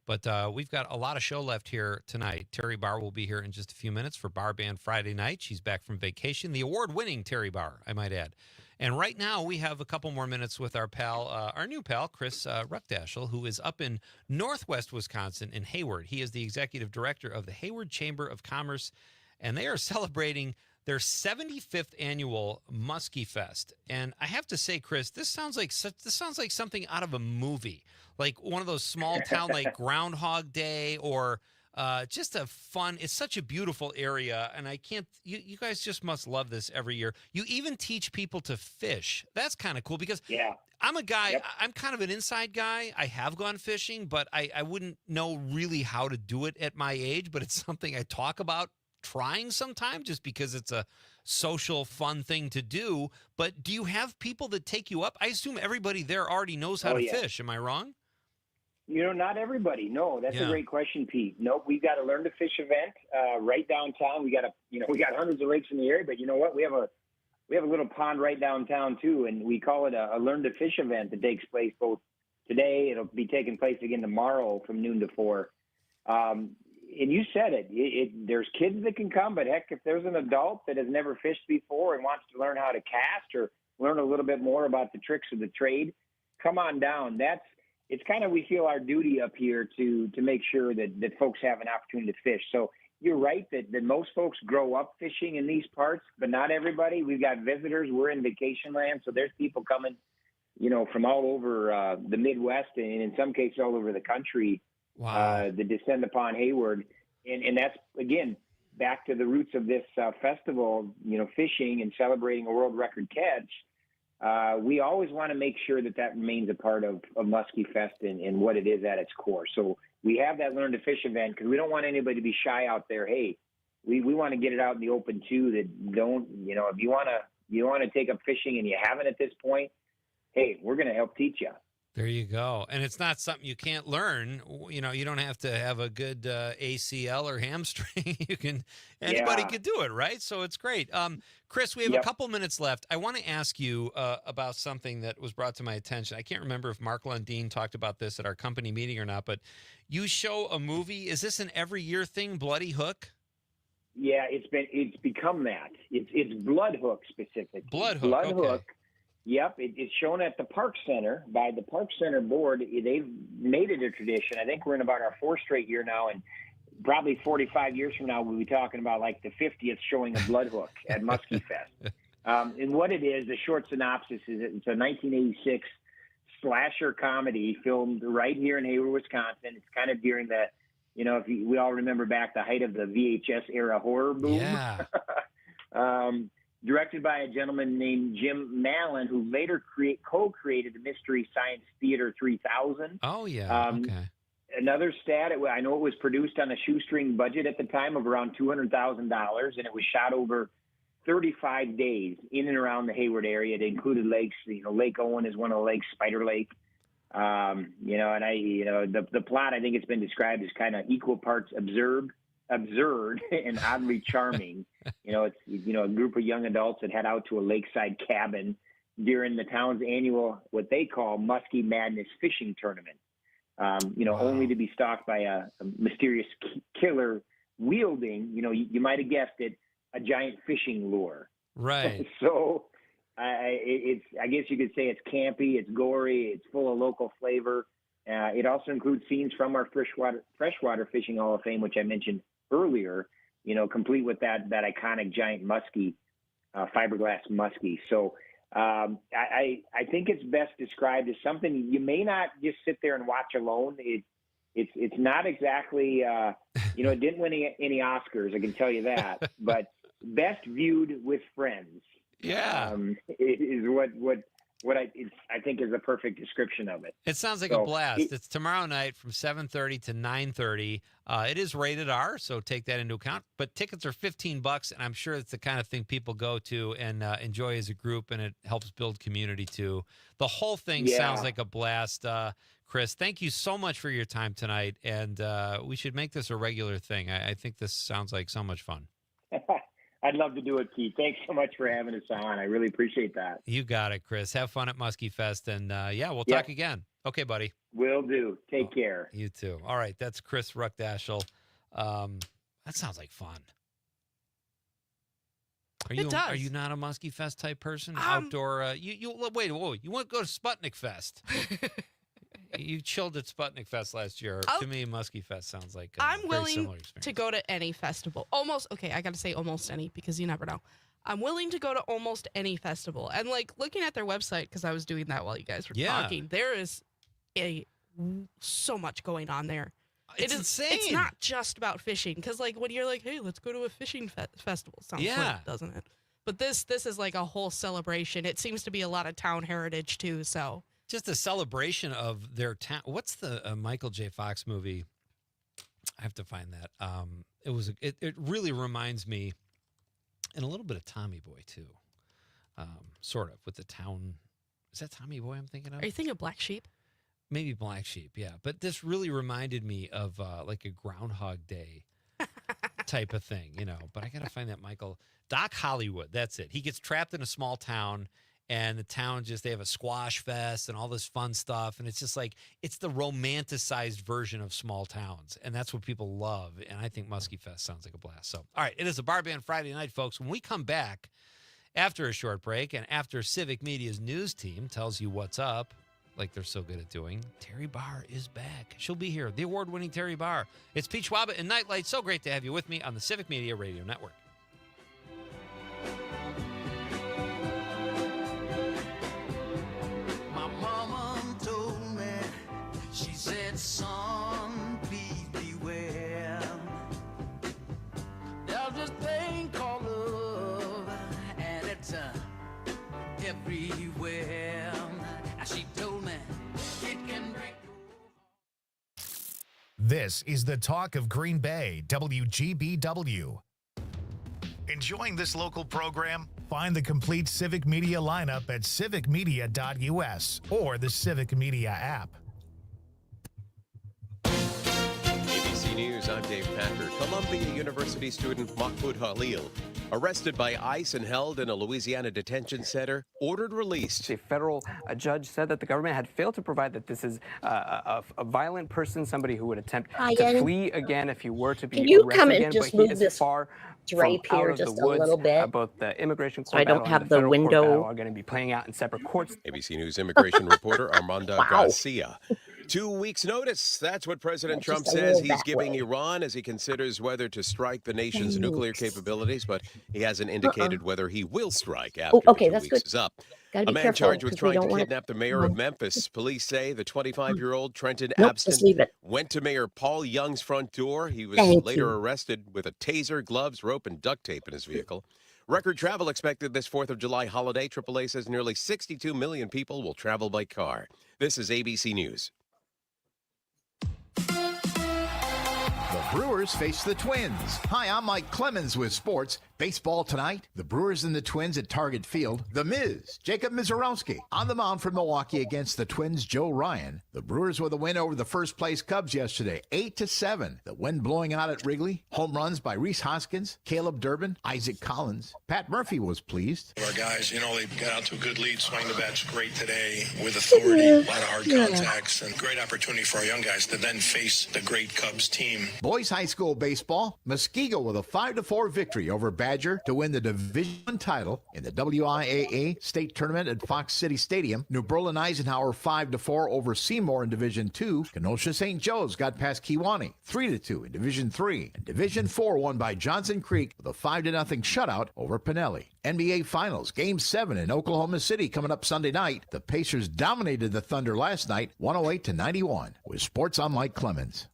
But we've got a lot of show left here tonight. Terry Barr will be here in just a few minutes for Barr Band Friday night. She's back from vacation. The award-winning Terry Barr, I might add. And right now, we have a couple more minutes with our pal, our new pal, Chris Ruckdashel, who is up in northwest Wisconsin in Hayward. He is the executive director of the Hayward Chamber of Commerce, and they are celebrating their 75th annual Muskie Fest. And I have to say, Chris, this sounds like something out of a movie, like one of those small town like Groundhog Day, or just a fun. It's such a beautiful area, and I can't. You guys just must love this every year. You even teach people to fish. That's kind of cool because I'm a guy. Yep. I'm kind of an inside guy. I have gone fishing, but I wouldn't know really how to do it at my age. But it's something I talk about trying sometime, just because it's a social, fun thing to do. But do you have people that take you up? I assume everybody there already knows how to fish. Am I wrong? You know, not everybody. No, that's a great question, Pete. Nope, we've got a learn to fish event right downtown. We got we got hundreds of lakes in the area, but you know what? We have a little pond right downtown too, and we call it a learn to fish event that takes place both today. It'll be taking place again tomorrow from noon to 4. And you said it. There's kids that can come, but heck, if there's an adult that has never fished before and wants to learn how to cast or learn a little bit more about the tricks of the trade, come on down. it's kind of, we feel our duty up here to make sure that folks have an opportunity to fish. So you're right that most folks grow up fishing in these parts, but not everybody. We've got visitors. We're in vacation land, so there's people coming, from all over the Midwest and in some cases all over the country. Wow. That descend upon Hayward, and that's again back to the roots of this festival. Fishing and celebrating a world record catch. We always want to make sure that remains a part of Muskie Fest and what it is at its core. So we have that Learn to Fish event because we don't want anybody to be shy out there. Hey, we want to get it out in the open too. That don't, if you want to take up fishing and you haven't at this point, hey, we're going to help teach you. There you go. And it's not something you can't learn. You don't have to have a good ACL or hamstring. Anybody could do it, right? So it's great. Chris, we have a couple minutes left. I want to ask you about something that was brought to my attention. I can't remember if Mark Lundeen talked about this at our company meeting or not, but you show a movie. Is this an every year thing, Bloody Hook? Yeah, it's become that. It's Blood Hook specific. Blood Hook. Blood okay. Hook. Yep, it's shown at the Park Center by the Park Center board. They've made it a tradition. I think we're in about our 4th straight year now, and probably 45 years from now we'll be talking about like the 50th showing of Blood Hook at Muskie Fest. And what it is, the short synopsis is it's a 1986 slasher comedy filmed right here in Hayward, Wisconsin. It's kind of during the, we all remember back the height of the VHS era horror boom. Yeah. Directed by a gentleman named Jim Mallon, who later co-created the Mystery Science Theater 3000. Oh, yeah. Okay. Another stat, I know it was produced on a shoestring budget at the time of around $200,000, and it was shot over 35 days in and around the Hayward area. It included lakes. Lake Owen is one of the lakes, Spider Lake. And the plot, I think it's been described as kind of equal parts absurd and oddly charming. It's a group of young adults that head out to a lakeside cabin during the town's annual, what they call Muskie Madness fishing tournament. Only to be stalked by a mysterious killer wielding, you might have guessed it, a giant fishing lure. Right. So I guess you could say it's campy, it's gory, it's full of local flavor. It also includes scenes from our freshwater fishing Hall of Fame, which I mentioned earlier, complete with that iconic giant muskie, fiberglass muskie. So I think it's best described as something you may not just sit there and watch alone. It's not exactly, it didn't win any Oscars, I can tell you that, but best viewed with friends. Yeah. Is what I think is a perfect description of it. It sounds like a blast. It's tomorrow night from 7:30 to 9:30. It is rated R, so take that into account. But tickets are $15, and I'm sure it's the kind of thing people go to and enjoy as a group, and it helps build community too. The whole thing sounds like a blast. Chris, thank you so much for your time tonight, and we should make this a regular thing. I think this sounds like so much fun. I'd love to do it, Keith. Thanks so much for having us on. I really appreciate that. You got it, Chris. Have fun at Muskie Fest, and we'll talk again. Okay, buddy. Will do. Take care. You too. All right, that's Chris Ruckdashel. That sounds like fun. Are you not a Muskie Fest type person? Outdoor? You wait. Whoa! You want to go to Sputnik Fest? You chilled at Sputnik Fest last year. To me, Muskie Fest sounds like a I'm very similar willing experience. to go to any festival. Almost, okay, I got to say almost any because you never know. I'm willing to go to almost any festival. And like looking at their website, because I was doing that while you guys were talking, there is so much going on there. It's insane. It's not just about fishing because like when you're like, hey, let's go to a fishing festival. Sounds fun, doesn't it? But this is like a whole celebration. It seems to be a lot of town heritage too, so. Just a celebration of their town. What's the Michael J. Fox movie? I have to find that. It really reminds me, and a little bit of Tommy Boy too, sort of with the town. Is that Tommy Boy I'm thinking of? Are you thinking of Black Sheep? Maybe Black Sheep, yeah. But this really reminded me of like a Groundhog Day type of thing, But I got to find that Doc Hollywood. That's it. He gets trapped in a small town. And the town they have a squash fest and all this fun stuff. And it's just like, it's the romanticized version of small towns. And that's what people love. And I think Muskie Fest sounds like a blast. So, all right, it is a Barr Band Friday night, folks. When we come back after a short break and after Civic Media's news team tells you what's up, like they're so good at doing. Terry Barr is back. She'll be here. The award-winning Terry Barr. It's Pete Schwaba and NIte LITE. So great to have you with me on the Civic Media Radio Network. My mama told me, she said, son, please beware. There's this thing called love, and it's everywhere. And she told me, it can break. This is the talk of Green Bay, WGBW. Enjoying this local program? Find the complete Civic Media lineup at civicmedia.us or the Civic Media app. ABC News, I'm Dave Packer. Columbia University student Mahmoud Khalil, arrested by ICE and held in a Louisiana detention center, ordered released. A federal judge said that the government had failed to provide that this is a violent person, somebody who would attempt to flee again if he were to be Can you arrested come and again, just but he move is this far drape from out here of just the a woods. little bit? Both the immigration So court I don't battle have and the the federal court window. battle are going to be playing out in separate courts. ABC News immigration reporter Armando Garcia. 2 weeks' notice. That's what President Trump just a says little he's that giving way. Iran as he considers whether to strike the nation's nuclear capabilities, but he hasn't indicated whether he will strike after okay, the 2 that's weeks good. is up. Gotta A be man careful, charged with 'cause we trying to don't want- kidnap the mayor of Memphis. Police say the 25-year-old Trenton Nope, Abston just leave it. went to Mayor Paul Young's front door. He was Thank later you. arrested with a taser, gloves, rope, and duct tape in his vehicle. Record travel expected this 4th of July holiday. AAA says nearly 62 million people will travel by car. This is ABC News. The Brewers face the Twins. Hi, I'm Mike Clemens with sports. Baseball tonight, the Brewers and the Twins at Target Field. The Miz, Jacob Mizorowski, on the mound for Milwaukee against the Twins' Joe Ryan. The Brewers with a win over the first-place Cubs yesterday, 8-7. The wind blowing out at Wrigley. Home runs by Rhys Hoskins, Caleb Durbin, Isaac Collins. Pat Murphy was pleased. Our guys, they got out to a good lead. Swing the bat's great today with authority, a lot of hard contacts, and great opportunity for our young guys to then face the great Cubs team. Boys high school baseball, Muskego with a 5-4 victory over Badger to win the Division I title in the WIAA state tournament at Fox City Stadium. New Berlin Eisenhower 5-4 over Seymour in Division II. Kenosha St. Joe's got past Kewanee 3-2 in Division III. And Division IV won by Johnson Creek with a 5-0 shutout over Pinelli. NBA Finals, Game 7 in Oklahoma City coming up Sunday night. The Pacers dominated the Thunder last night, 108-91. With sports, I'm Mike Clemens.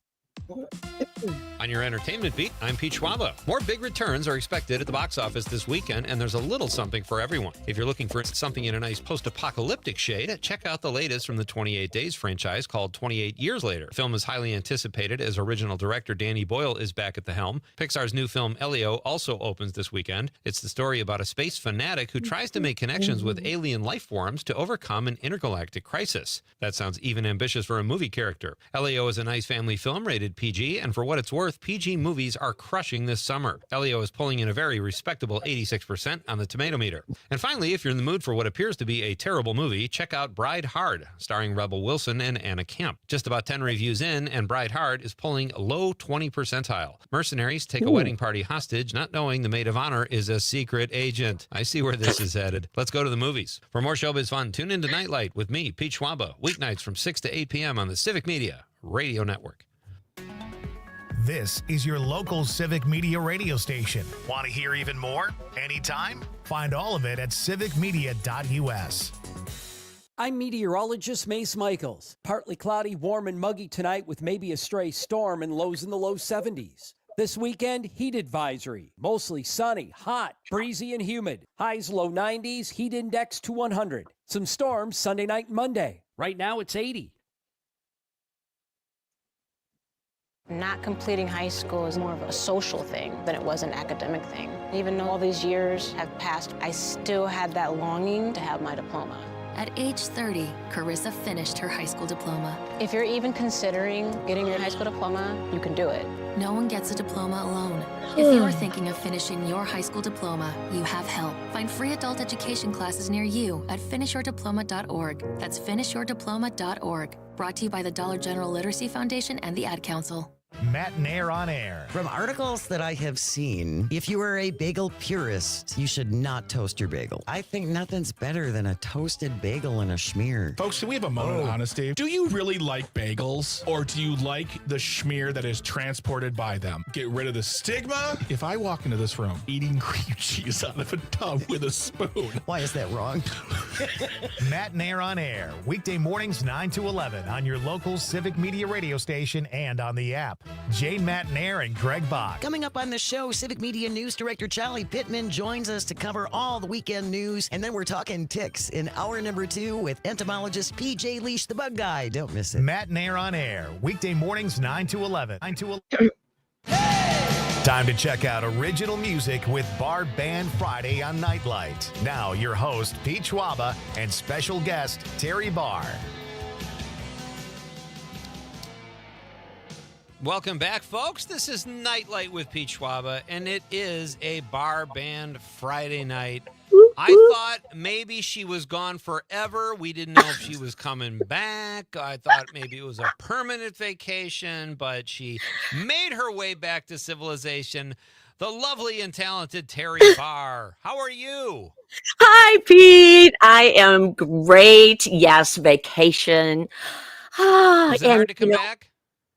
On your entertainment beat, I'm Pete Schwaba. More big returns are expected at the box office this weekend, and there's a little something for everyone. If you're looking for something in a nice post-apocalyptic shade, check out the latest from the 28 Days franchise called 28 Years Later. The film is highly anticipated as original director Danny Boyle is back at the helm. Pixar's new film Elio also opens this weekend. It's the story about a space fanatic who tries to make connections with alien life forms to overcome an intergalactic crisis. That sounds even ambitious for a movie character. Elio is a nice family film rated PG, and for what it's worth, PG movies are crushing this summer. Elio is pulling in a very respectable 86% on the tomato meter. And finally, if you're in the mood for what appears to be a terrible movie, check out Bride Hard, starring Rebel Wilson and Anna Camp. Just about 10 reviews in, and Bride Hard is pulling low 20 percentile. Mercenaries take a wedding party hostage, not knowing the maid of honor is a secret agent. I see where this is headed. Let's go to the movies. For more showbiz fun, tune in to NIte LITE with me, Pete Schwaba, weeknights from 6 to 8 p.m. on the Civic Media Radio Network. This is your local Civic Media radio station. Want to hear even more? Anytime? Find all of it at civicmedia.us. I'm meteorologist Mace Michaels. Partly cloudy, warm, and muggy tonight with maybe a stray storm and lows in the low 70s. This weekend, heat advisory. Mostly sunny, hot, breezy, and humid. Highs low 90s, heat index to 100. Some storms Sunday night and Monday. Right now, it's 80. Not completing high school is more of a social thing than it was an academic thing. Even though all these years have passed, I still had that longing to have my diploma. At age 30, Carissa finished her high school diploma. If you're even considering getting your high school diploma, you can do it. No one gets a diploma alone. If you're thinking of finishing your high school diploma, you have help. Find free adult education classes near you at finishyourdiploma.org. That's finishyourdiploma.org. Brought to you by the Dollar General Literacy Foundation and the Ad Council. Matt Nair on air. From articles that I have seen, if you are a bagel purist, you should not toast your bagel. I think nothing's better than a toasted bagel and a schmear. Folks, can we have a moment of honesty? Do you really like bagels, or do you like the schmear that is transported by them? Get rid of the stigma. If I walk into this room eating cream cheese out of a tub with a spoon. Why is that wrong? Matt Nair on air, weekday mornings 9 to 11 on your local Civic Media radio station and on the app. Jane Matt Nair and Greg Bach. Coming up on the show, Civic Media News Director Charlie Pittman joins us to cover all the weekend news. And then we're talking ticks in hour number 2 with entomologist PJ Leash, the bug guy. Don't miss it. Matt Nair on air, weekday mornings 9 to 11. 9 to 11. Time to check out original music with Barr Band Friday on Nightlight. Now, your host, Pete Schwaba, and special guest, Terry Barr. Welcome back, folks. This is Nightlight with Pete Schwaba, and it is a Barr Band Friday night. I thought maybe she was gone forever. We didn't know if she was coming back. I thought maybe it was a permanent vacation, but she made her way back to civilization. The lovely and talented Terry Barr. How are you? Hi, Pete. I am great. Yes, vacation. Was it hard to come back?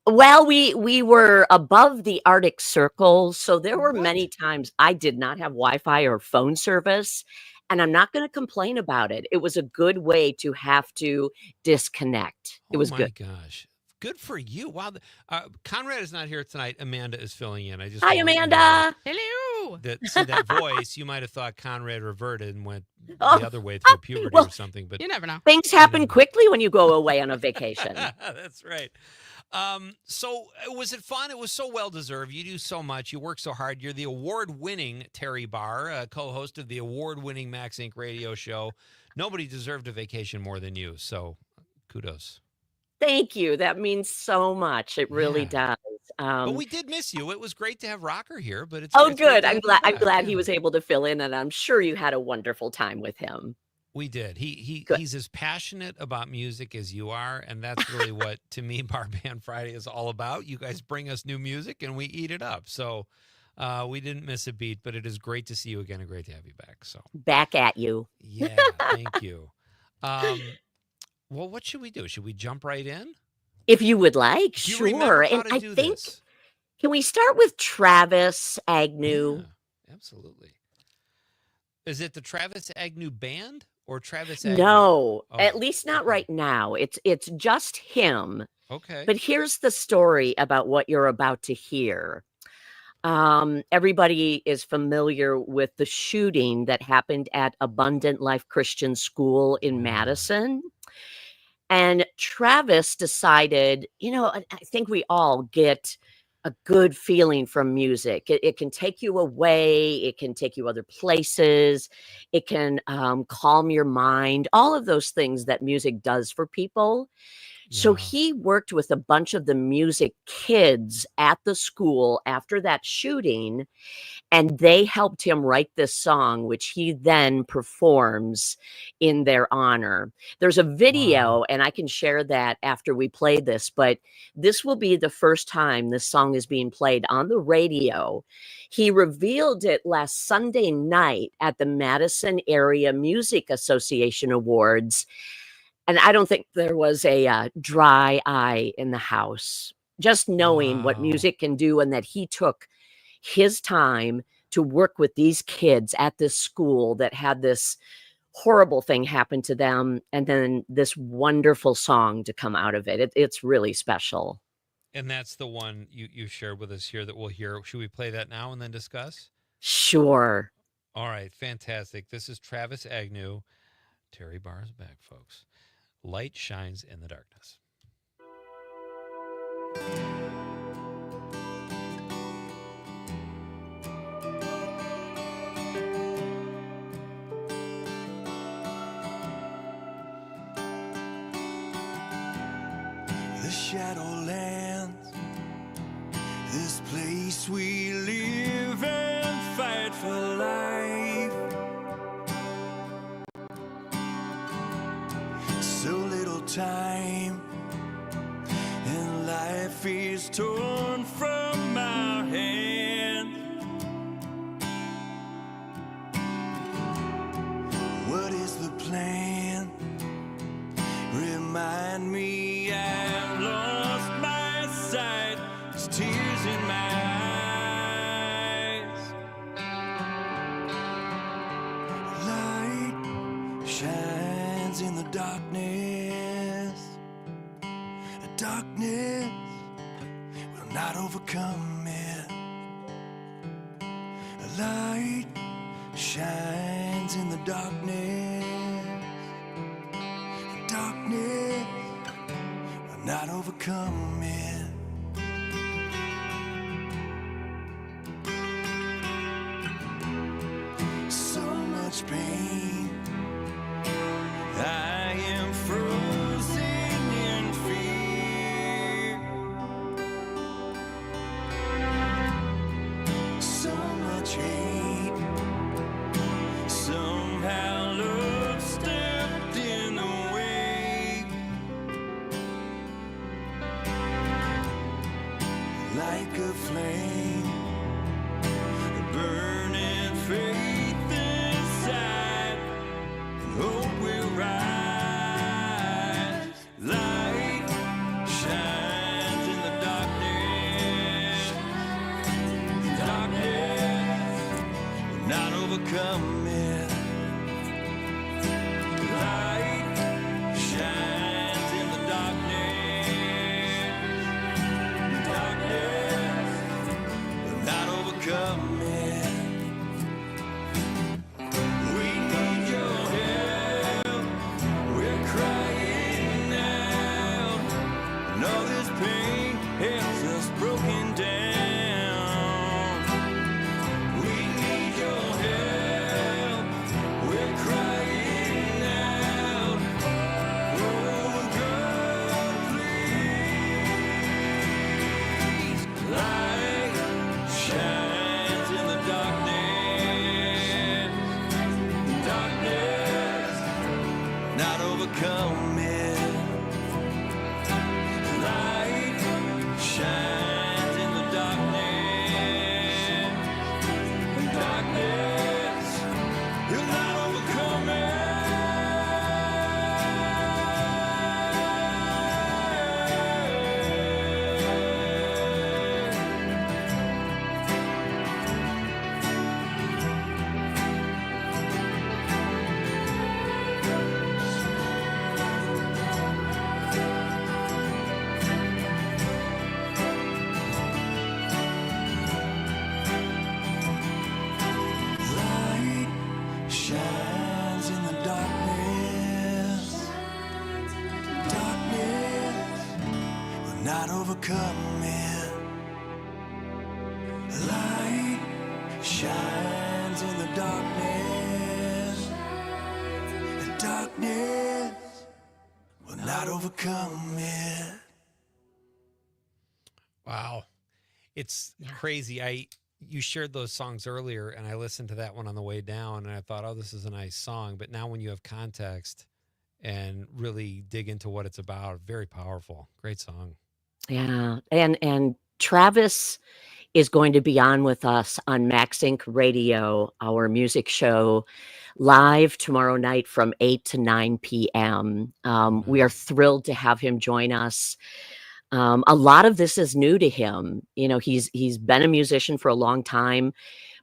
Well, we were above the Arctic Circle, so there were many times I did not have Wi-Fi or phone service, and I'm not going to complain about it. It was a good way to have to disconnect. It was good. Oh, my gosh. Good for you. Wow. Conrad is not here tonight. Amanda is filling in. Hi, Amanda. Hello. See that voice, you might have thought Conrad reverted and went Oh, the other way through puberty or something. But You never know. Things happen quickly when you go away on a vacation. That's right. So was it fun? It was so well-deserved. You do so much. You work so hard. You're the award-winning Terry Barr, co-host of the award-winning Max Inc. radio show. Nobody deserved a vacation more than you, so kudos. Thank you. That means so much. It really does. But we did miss you. It was great to have Rocker here, but it's Oh, it's great good. to I'm have glad. you I'm back. glad he was able to fill in, and I'm sure you had a wonderful time with him. We did. He's as passionate about music as you are, and that's really what, to me, Barr Band Friday is all about. You guys bring us new music, and we eat it up. So we didn't miss a beat, but it is great to see you again and great to have you back. So Back at you. yeah, thank you. Well, what should we do? Should we jump right in? If you would like, Do you sure. remember how And to I do think, this? can we start with Travis Agnew? Yeah, absolutely. Is it the Travis Agnew Band or Travis Agnew? No, Oh, at least not right now. It's just him. okay. But here's the story about what you're about to hear. Everybody is familiar with the shooting that happened at Abundant Life Christian School in Madison. And Travis decided, I think we all get a good feeling from music. It can take you away. It can take you other places. It can calm your mind. All of those things that music does for people. So he worked with a bunch of the music kids at the school after that shooting, and they helped him write this song, which he then performs in their honor. There's a video, and I can share that after we play this, but this will be the first time this song is being played on the radio. He revealed it last Sunday night at the Madison Area Music Association Awards. And I don't think there was a dry eye in the house, just knowing what music can do and that he took his time to work with these kids at this school that had this horrible thing happen to them, and then this wonderful song to come out of it. It's really special. And that's the one you shared with us here that we'll hear. Should we play that now and then discuss? Sure. All right, fantastic. This is Travis Agnew. Terry Barr is back, folks. Light shines in the darkness. The Shadowlands, this place we live and fight for life. So little time, and life is torn shines in the darkness. The darkness will not overcome it. A light shines in the darkness. The darkness will not overcome it. So much pain, I am frozen in fear. So much hate, somehow love stepped in the way. Like a flame, a burning faith inside, and hope will rise. Light shines in the darkness. Darkness will not overcome it. Light shines in the darkness. Darkness will not overcome it. We need your help. We're crying out, and all this pain has us broken down. We need your help. We're crying out. Oh God, please. Light shines in the darkness. Darkness not overcome it. Light shines in the darkness. Darkness will not overcome Light shines in the darkness. Darkness will not overcome it. Light shines in the darkness. The darkness will not overcome it. Wow. It's crazy. You shared those songs earlier, and I listened to that one on the way down, and I thought, oh, this is a nice song. But now when you have context and really dig into what it's about, very powerful. Great song. Yeah. And Travis is going to be on with us on Max Inc. Radio, our music show, live tomorrow night from 8 to 9 p.m. We are thrilled to have him join us. A lot of this is new to him. You know, he's been a musician for a long time,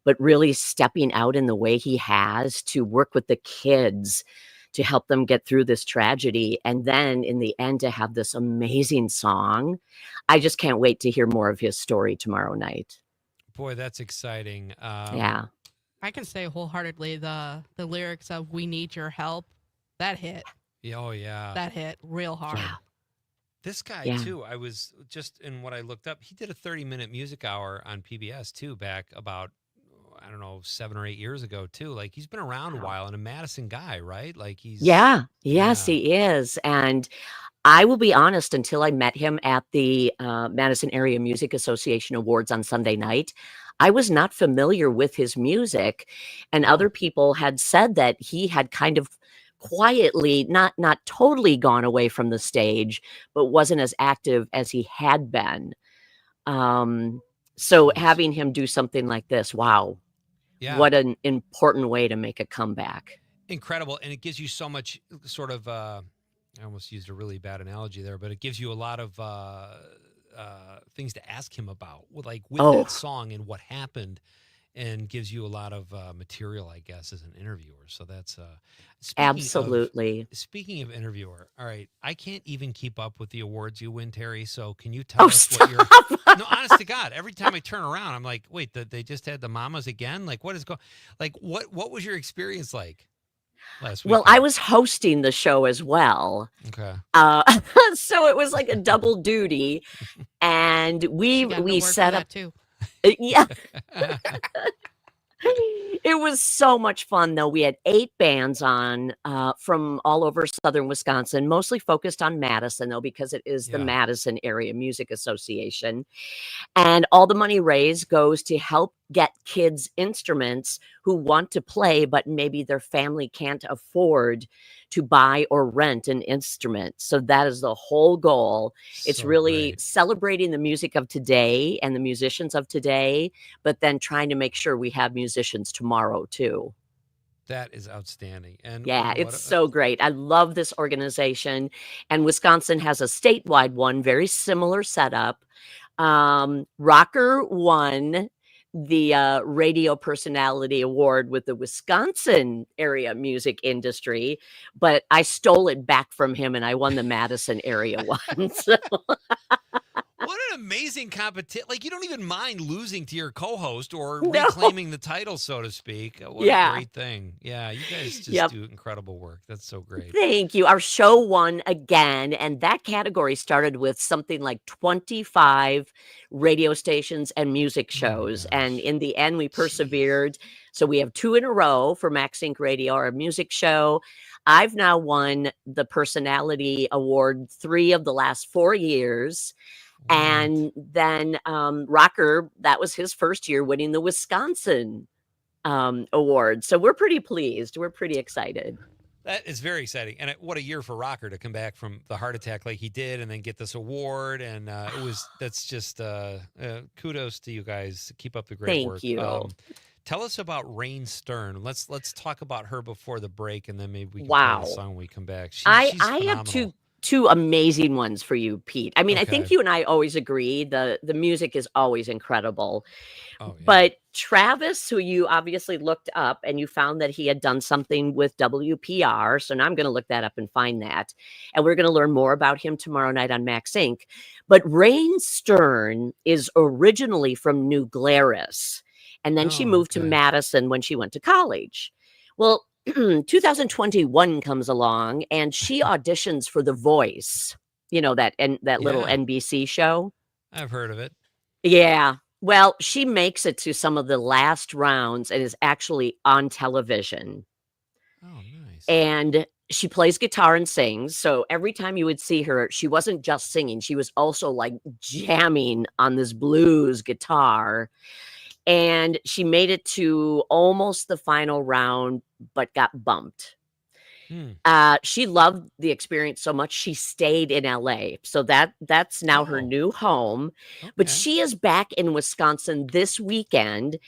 but really stepping out in the way he has to work with the kids to help them get through this tragedy. And then in the end, to have this amazing song. I just can't wait to hear more of his story tomorrow night. Boy, that's exciting. Yeah. I can say wholeheartedly the lyrics of "We Need Your Help," that hit. Oh, yeah. That hit real hard. Yeah. This guy, Yeah. too, I was just in what I looked up. He did a 30-minute music hour on PBS, too, back about, I don't know, 7 or 8 years ago, too. Like, he's been around a while and a Madison guy, right? Like, he's. Yeah. Yes, he is. And I will be honest, until I met him at the Madison Area Music Association Awards on Sunday night, I was not familiar with his music. And other people had said that he had kind of quietly, not totally gone away from the stage, but wasn't as active as he had been. So having him do something like this, wow. Yeah. What an important way to make a comeback. Incredible. And it gives you so much sort of, I almost used a really bad analogy there, but it gives you a lot of things to ask him about, with that song and what happened. and gives you a lot of material, I guess, as an interviewer. So that's Absolutely. Speaking of interviewer, all right, I can't even keep up with the awards you win, Terry. So can you tell us what your? No, honest to God, every time I turn around, I'm like, wait, they just had the mamas again? Like, what is going? Like, what was your experience like last week? Well, I was hosting the show as well. Okay. So it was like a double duty, and we set up too. Yeah. It was so much fun, though. We had 8 bands on from all over southern Wisconsin, mostly focused on Madison, though, because it is the Madison Area Music Association. And all the money raised goes to help get kids instruments who want to play, but maybe their family can't afford to buy or rent an instrument. So that is the whole goal. It's really celebrating the music of today and the musicians of today, but then trying to make sure we have musicians tomorrow too. That is outstanding. And Yeah, it's so great. I love this organization. And Wisconsin has a statewide one, very similar setup. Rocker won the Radio Personality Award with the Wisconsin area music industry, but I stole it back from him and I won the Madison area one. So. What an amazing competition. Like, you don't even mind losing to your co-host or reclaiming the title, so to speak. What a great thing. Yeah, you guys just do incredible work. That's so great. Thank you. Our show won again, and that category started with something like 25 radio stations and music shows. And in the end, we persevered. So we have 2 in a row for Max Inc. Radio, our music show. I've now won the Personality Award 3 of the last 4 years. And then Rocker, that was his first year winning the Wisconsin award. So we're pretty pleased. We're pretty excited. That is very exciting. And what a year for Rocker to come back from the heart attack like he did and then get this award. And that's just kudos to you guys. Keep up the great work. Thank you. Tell us about Rain Stern. Let's talk about her before the break, and then maybe we can play the song when we come back. She's I phenomenal. have two amazing ones for you, Pete. I mean, I think you and I always agree the music is always incredible. But Travis, who you obviously looked up and you found that he had done something with WPR. So now I'm going to look that up and find that. And we're going to learn more about him tomorrow night on Max Inc. But Rain Stern is originally from New Glarus. And then she moved to Madison when she went to college. Well, 2021 comes along and she auditions for The Voice, you know, that little NBC show. I've heard of it. Yeah. Well, she makes it to some of the last rounds and is actually on television. Oh, nice. And she plays guitar and sings. So every time you would see her, she wasn't just singing. She was also like jamming on this blues guitar. And she made it to almost the final round, but got bumped. She loved the experience so much, she stayed in LA. So that's now her new home. But she is back in Wisconsin this weekend,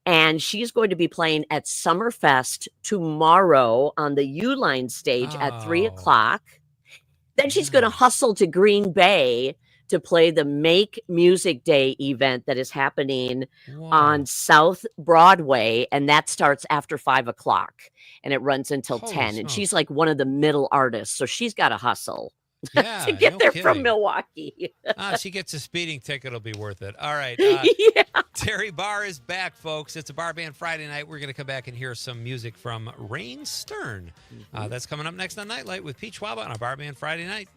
and she's going to be playing at Summerfest tomorrow on the Uline stage at 3:00. Then she's going to hustle to Green Bay to play the Make Music Day event that is happening on South Broadway, and that starts after 5:00 and it runs until 10. And she's like one of the middle artists, so she's got to hustle to get there from Milwaukee. She gets a speeding ticket; it'll be worth it. All right, Terry Barr is back, folks. It's a Barr Band Friday night. We're going to come back and hear some music from Rain Stern. That's coming up next on Nightlight with Pete Schwaba on a Barr Band Friday night.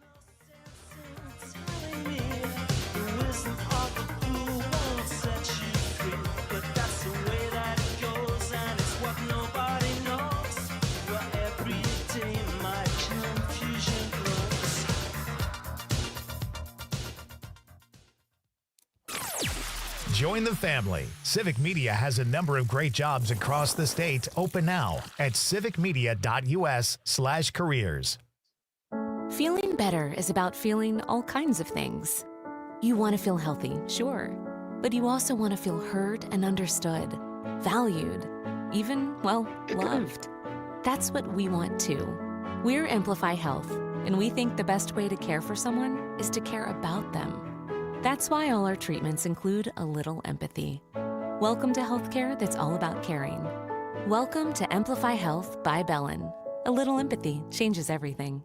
Join the family. Civic Media has a number of great jobs across the state open now at civicmedia.us/careers. Feeling better is about feeling all kinds of things. You want to feel healthy, sure, but you also want to feel heard and understood, valued, even, well, loved. That's what we want too. We're Amplify Health, and we think the best way to care for someone is to care about them. That's why all our treatments include a little empathy. Welcome to healthcare that's all about caring. Welcome to Amplify Health by Bellin. A little empathy changes everything.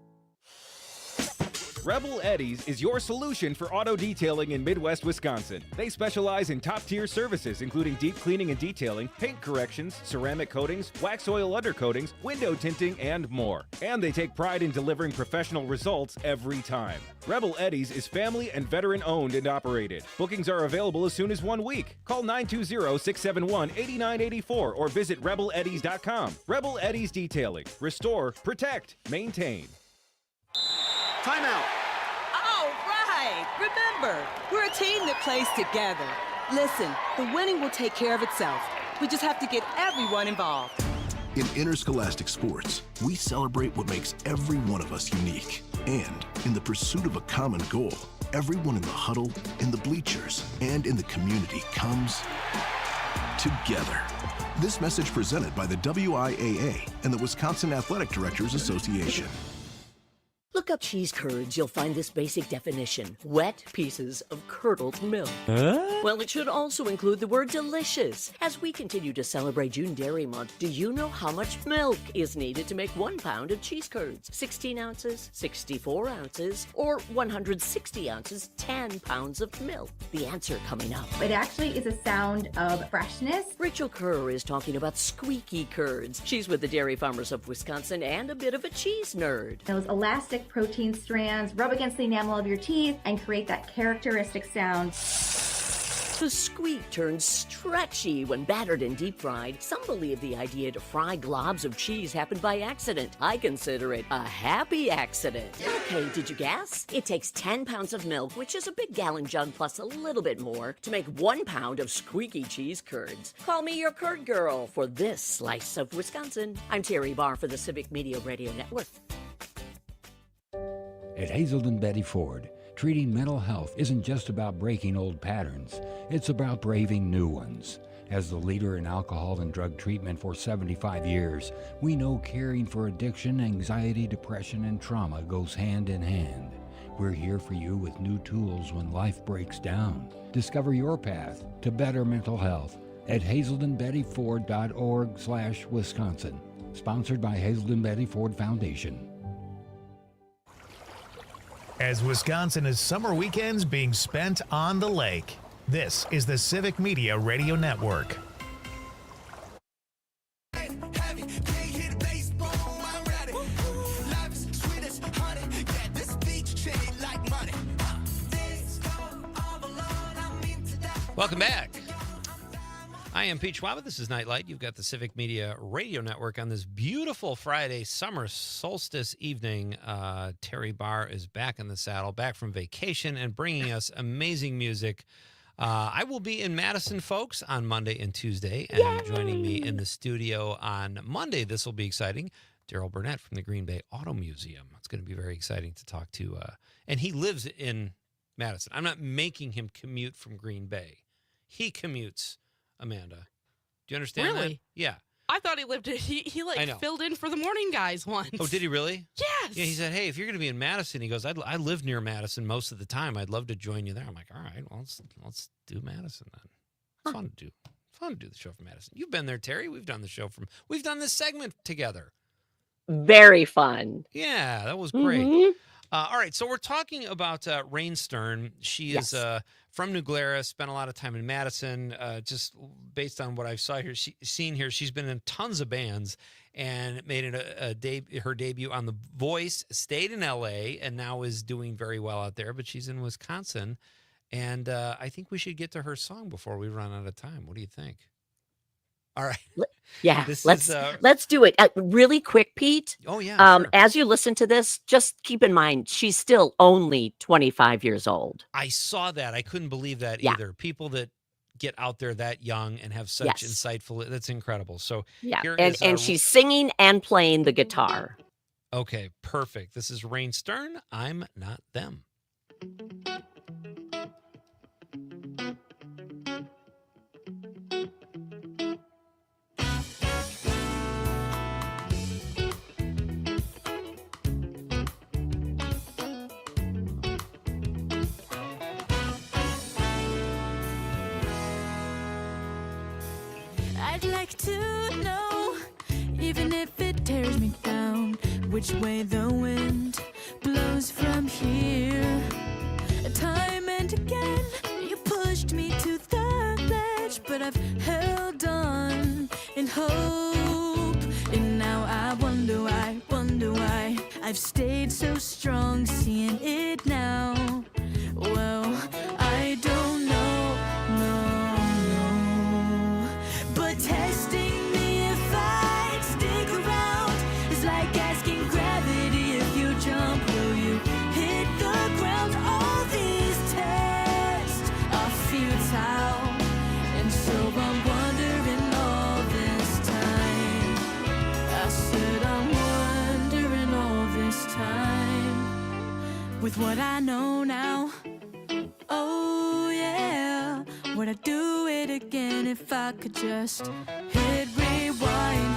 Rebel Eddies is your solution for auto detailing in Midwest Wisconsin. They specialize in top-tier services, including deep cleaning and detailing, paint corrections, ceramic coatings, wax oil undercoatings, window tinting, and more. And they take pride in delivering professional results every time. Rebel Eddies is family and veteran-owned and operated. Bookings are available as soon as 1 week. Call 920-671-8984 or visit rebeleddies.com. Rebel Eddies Detailing. Restore, protect, maintain. Timeout. All right. Remember, we're a team that plays together. Listen, the winning will take care of itself. We just have to get everyone involved. In interscholastic sports, we celebrate what makes every one of us unique. And in the pursuit of a common goal, everyone in the huddle, in the bleachers, and in the community comes together. This message presented by the WIAA and the Wisconsin Athletic Directors Association. Look up cheese curds, you'll find this basic definition. Wet pieces of curdled milk. Well, it should also include the word delicious. As we continue to celebrate June Dairy Month, do you know how much milk is needed to make 1 pound of cheese curds? 16 ounces, 64 ounces, or 160 ounces, 10 pounds of milk? The answer coming up. It actually is a sound of freshness. Rachel Kerr is talking about squeaky curds. She's with the Dairy Farmers of Wisconsin and a bit of a cheese nerd. Those elastic protein strands rub against the enamel of your teeth and create that characteristic sound. The squeak turns stretchy when battered and deep fried. Some believe the idea to fry globs of cheese happened by accident. I consider it a happy accident. Okay, did you guess? It takes 10 pounds of milk, which is a big gallon jug plus a little bit more, to make 1 pound of squeaky cheese curds. Call me your curd girl for this slice of Wisconsin. I'm Terry Barr for the Civic Media Radio Network. At Hazelden Betty Ford, treating mental health isn't just about breaking old patterns, it's about braving new ones. As the leader in alcohol and drug treatment for 75 years, we know caring for addiction, anxiety, depression, and trauma goes hand in hand. We're here for you with new tools when life breaks down. Discover your path to better mental health at hazeldenbettyford.org/Wisconsin. Sponsored by Hazelden Betty Ford Foundation. As Wisconsin is summer weekends being spent on the lake, this is the Civic Media Radio Network. Welcome back. I am Pete Schwaba. This is NIte. You've got the Civic Media Radio Network on this beautiful Friday summer solstice evening. Terry Barr is back in the saddle, back from vacation, and bringing us amazing music. I will be in Madison, folks, on Monday and Tuesday, and Yay! Joining me in the studio on Monday, this will be exciting, Daryl Burnett from the Green Bay Auto Museum. It's going to be very exciting to talk to, and he lives in Madison. I'm not making him commute from Green Bay. He commutes. Amanda, do you understand Really? that? Yeah. I thought he lived. He I know. filled in for the morning guys once. Oh, did he really? Yes. Yeah, he said, hey, if you're going to be in Madison, he goes, I live near Madison most of the time. I'd love to join you there. I'm like, all right, well, let's do Madison then. It's fun to do. Fun to do the show from Madison. You've been there, Terry. We've done this segment together. Very fun. Yeah, that was great. Mhm. All right, so we're talking about Rain Stern. She is from New Glarus, spent a lot of time in Madison. Just based on what I've seen here, she's been in tons of bands and made it her debut on The Voice, stayed in L.A., and now is doing very well out there, but she's in Wisconsin. And I think we should get to her song before we run out of time. What do you think? All right. Yeah, This let's is, let's do it really quick, Pete. Oh, yeah, sure. As you listen to this, just keep in mind she's still only 25 years old. I saw that. I couldn't believe that Yeah. either. People that get out there that young and have such Yes. insightful, that's incredible. So Yeah, here and is, she's singing and playing the guitar. okay, perfect. This is Rain Stern. I'm Not Them. I'd like to know, even if it tears me down, which way the wind blows from here. Time and again, you pushed me to the edge, but I've held on in hope. And now I wonder why I've stayed so strong, seeing it now. Well, I don't know, no. But testing me if I'd stick around is like asking gravity if you jump, will you hit the ground? All these tests are futile, and so I'm wondering all this time. I said I'm wondering all this time. With what I know now, oh yeah, would I do it again if I could just hit rewind?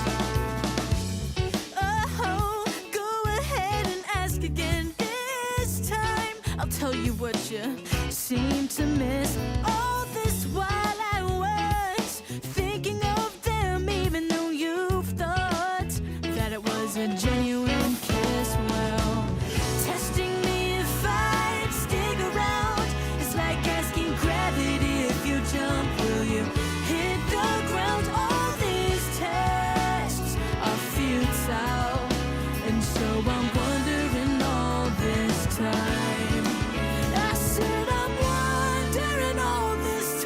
Oh, go ahead and ask again this time. I'll tell you what you seem to miss. All this while I was thinking of them, even though you've thought that it was a genuine kiss. Well, testing me if I'd stick around is like asking gravity if you jump, will you hit the ground? All these tests are futile, and so I'm wondering all this time. I said I'm wondering all this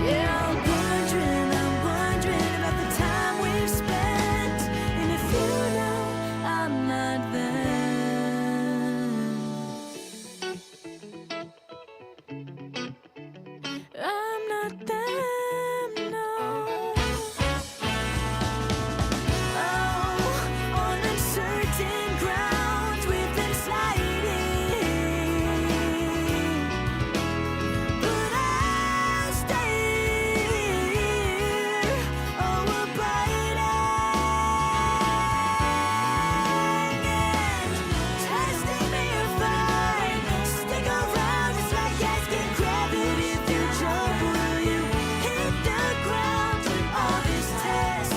Yeah, I'm wondering about the time we've spent, and if you know I'm not them. I'm not them, no. Oh, on uncertain ground we've been sliding, but I'll stay here. Oh, abiding and testing me if I stick around. It's like asking gravity if you jump, will you hit the ground? All these tests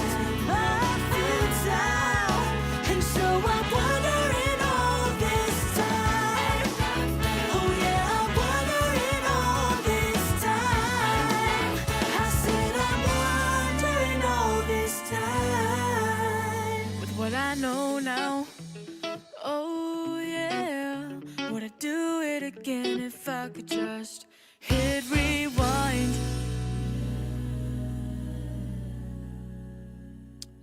are futile, and so I'm wondering all this time. Oh yeah, I'm wondering all this time. I said I'm wondering all this time. With what I know now, oh yeah, would I do it again if I could just hit rewind?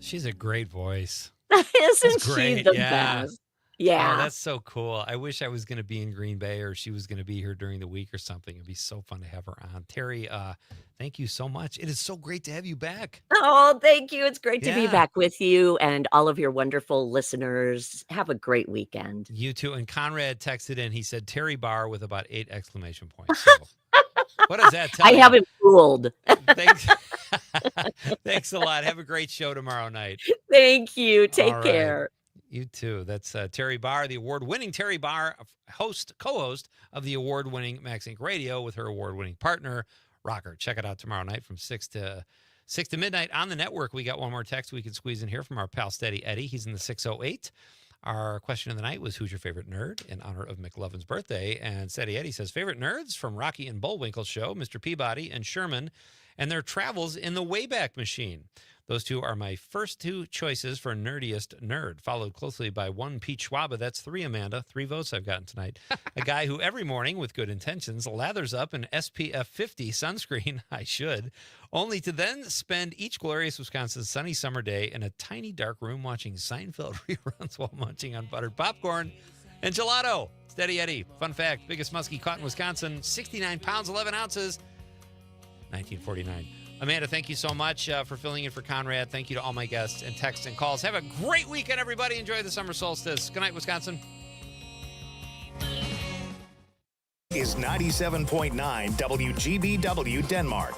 She's a great voice. Isn't That's she great. the Yeah. best? Oh, Yeah. that's so cool. I wish I was going to be in Green Bay or she was going to be here during the week or something. It'd be so fun to have her on. Terry, thank you so much. It is so great to have you back. Oh, thank you. It's great to be Yeah. back with you and all of your wonderful listeners. Have a great weekend. You too. And Conrad texted in. He said Terry Barr with about 8 exclamation points. So what does that tell I you? have him fooled. Thanks. Thanks a lot. Have a great show tomorrow night. Thank you. Take All right. care. You too. That's Terry Barr, the award-winning Terry Barr, co-host of the award-winning Max Inc. Radio with her award-winning partner, Rocker. Check it out tomorrow night from 6 to midnight on the network. We got one more text we can squeeze in here from our pal Steady Eddie. He's in the 608. Our question of the night was, who's your favorite nerd, in honor of McLovin's birthday? And Steady Eddie says, favorite nerds from Rocky and Bullwinkle Show, Mr. Peabody and Sherman, and their travels in the Wayback Machine. Those two are my first two choices for nerdiest nerd, followed closely by one Pete Schwaba. That's 3, Amanda. 3 votes I've gotten tonight. A guy who every morning, with good intentions, lathers up an SPF 50 sunscreen, I should, only to then spend each glorious Wisconsin sunny summer day in a tiny dark room watching Seinfeld reruns while munching on buttered popcorn. And gelato, Steady Eddie. Fun fact, biggest muskie caught in Wisconsin, 69 pounds, 11 ounces, 1949. Amanda, thank you so much for filling in for Conrad. Thank you to all my guests and texts and calls. Have a great weekend, everybody. Enjoy the summer solstice. Good night, Wisconsin. Is 97.9 WGBW Denmark.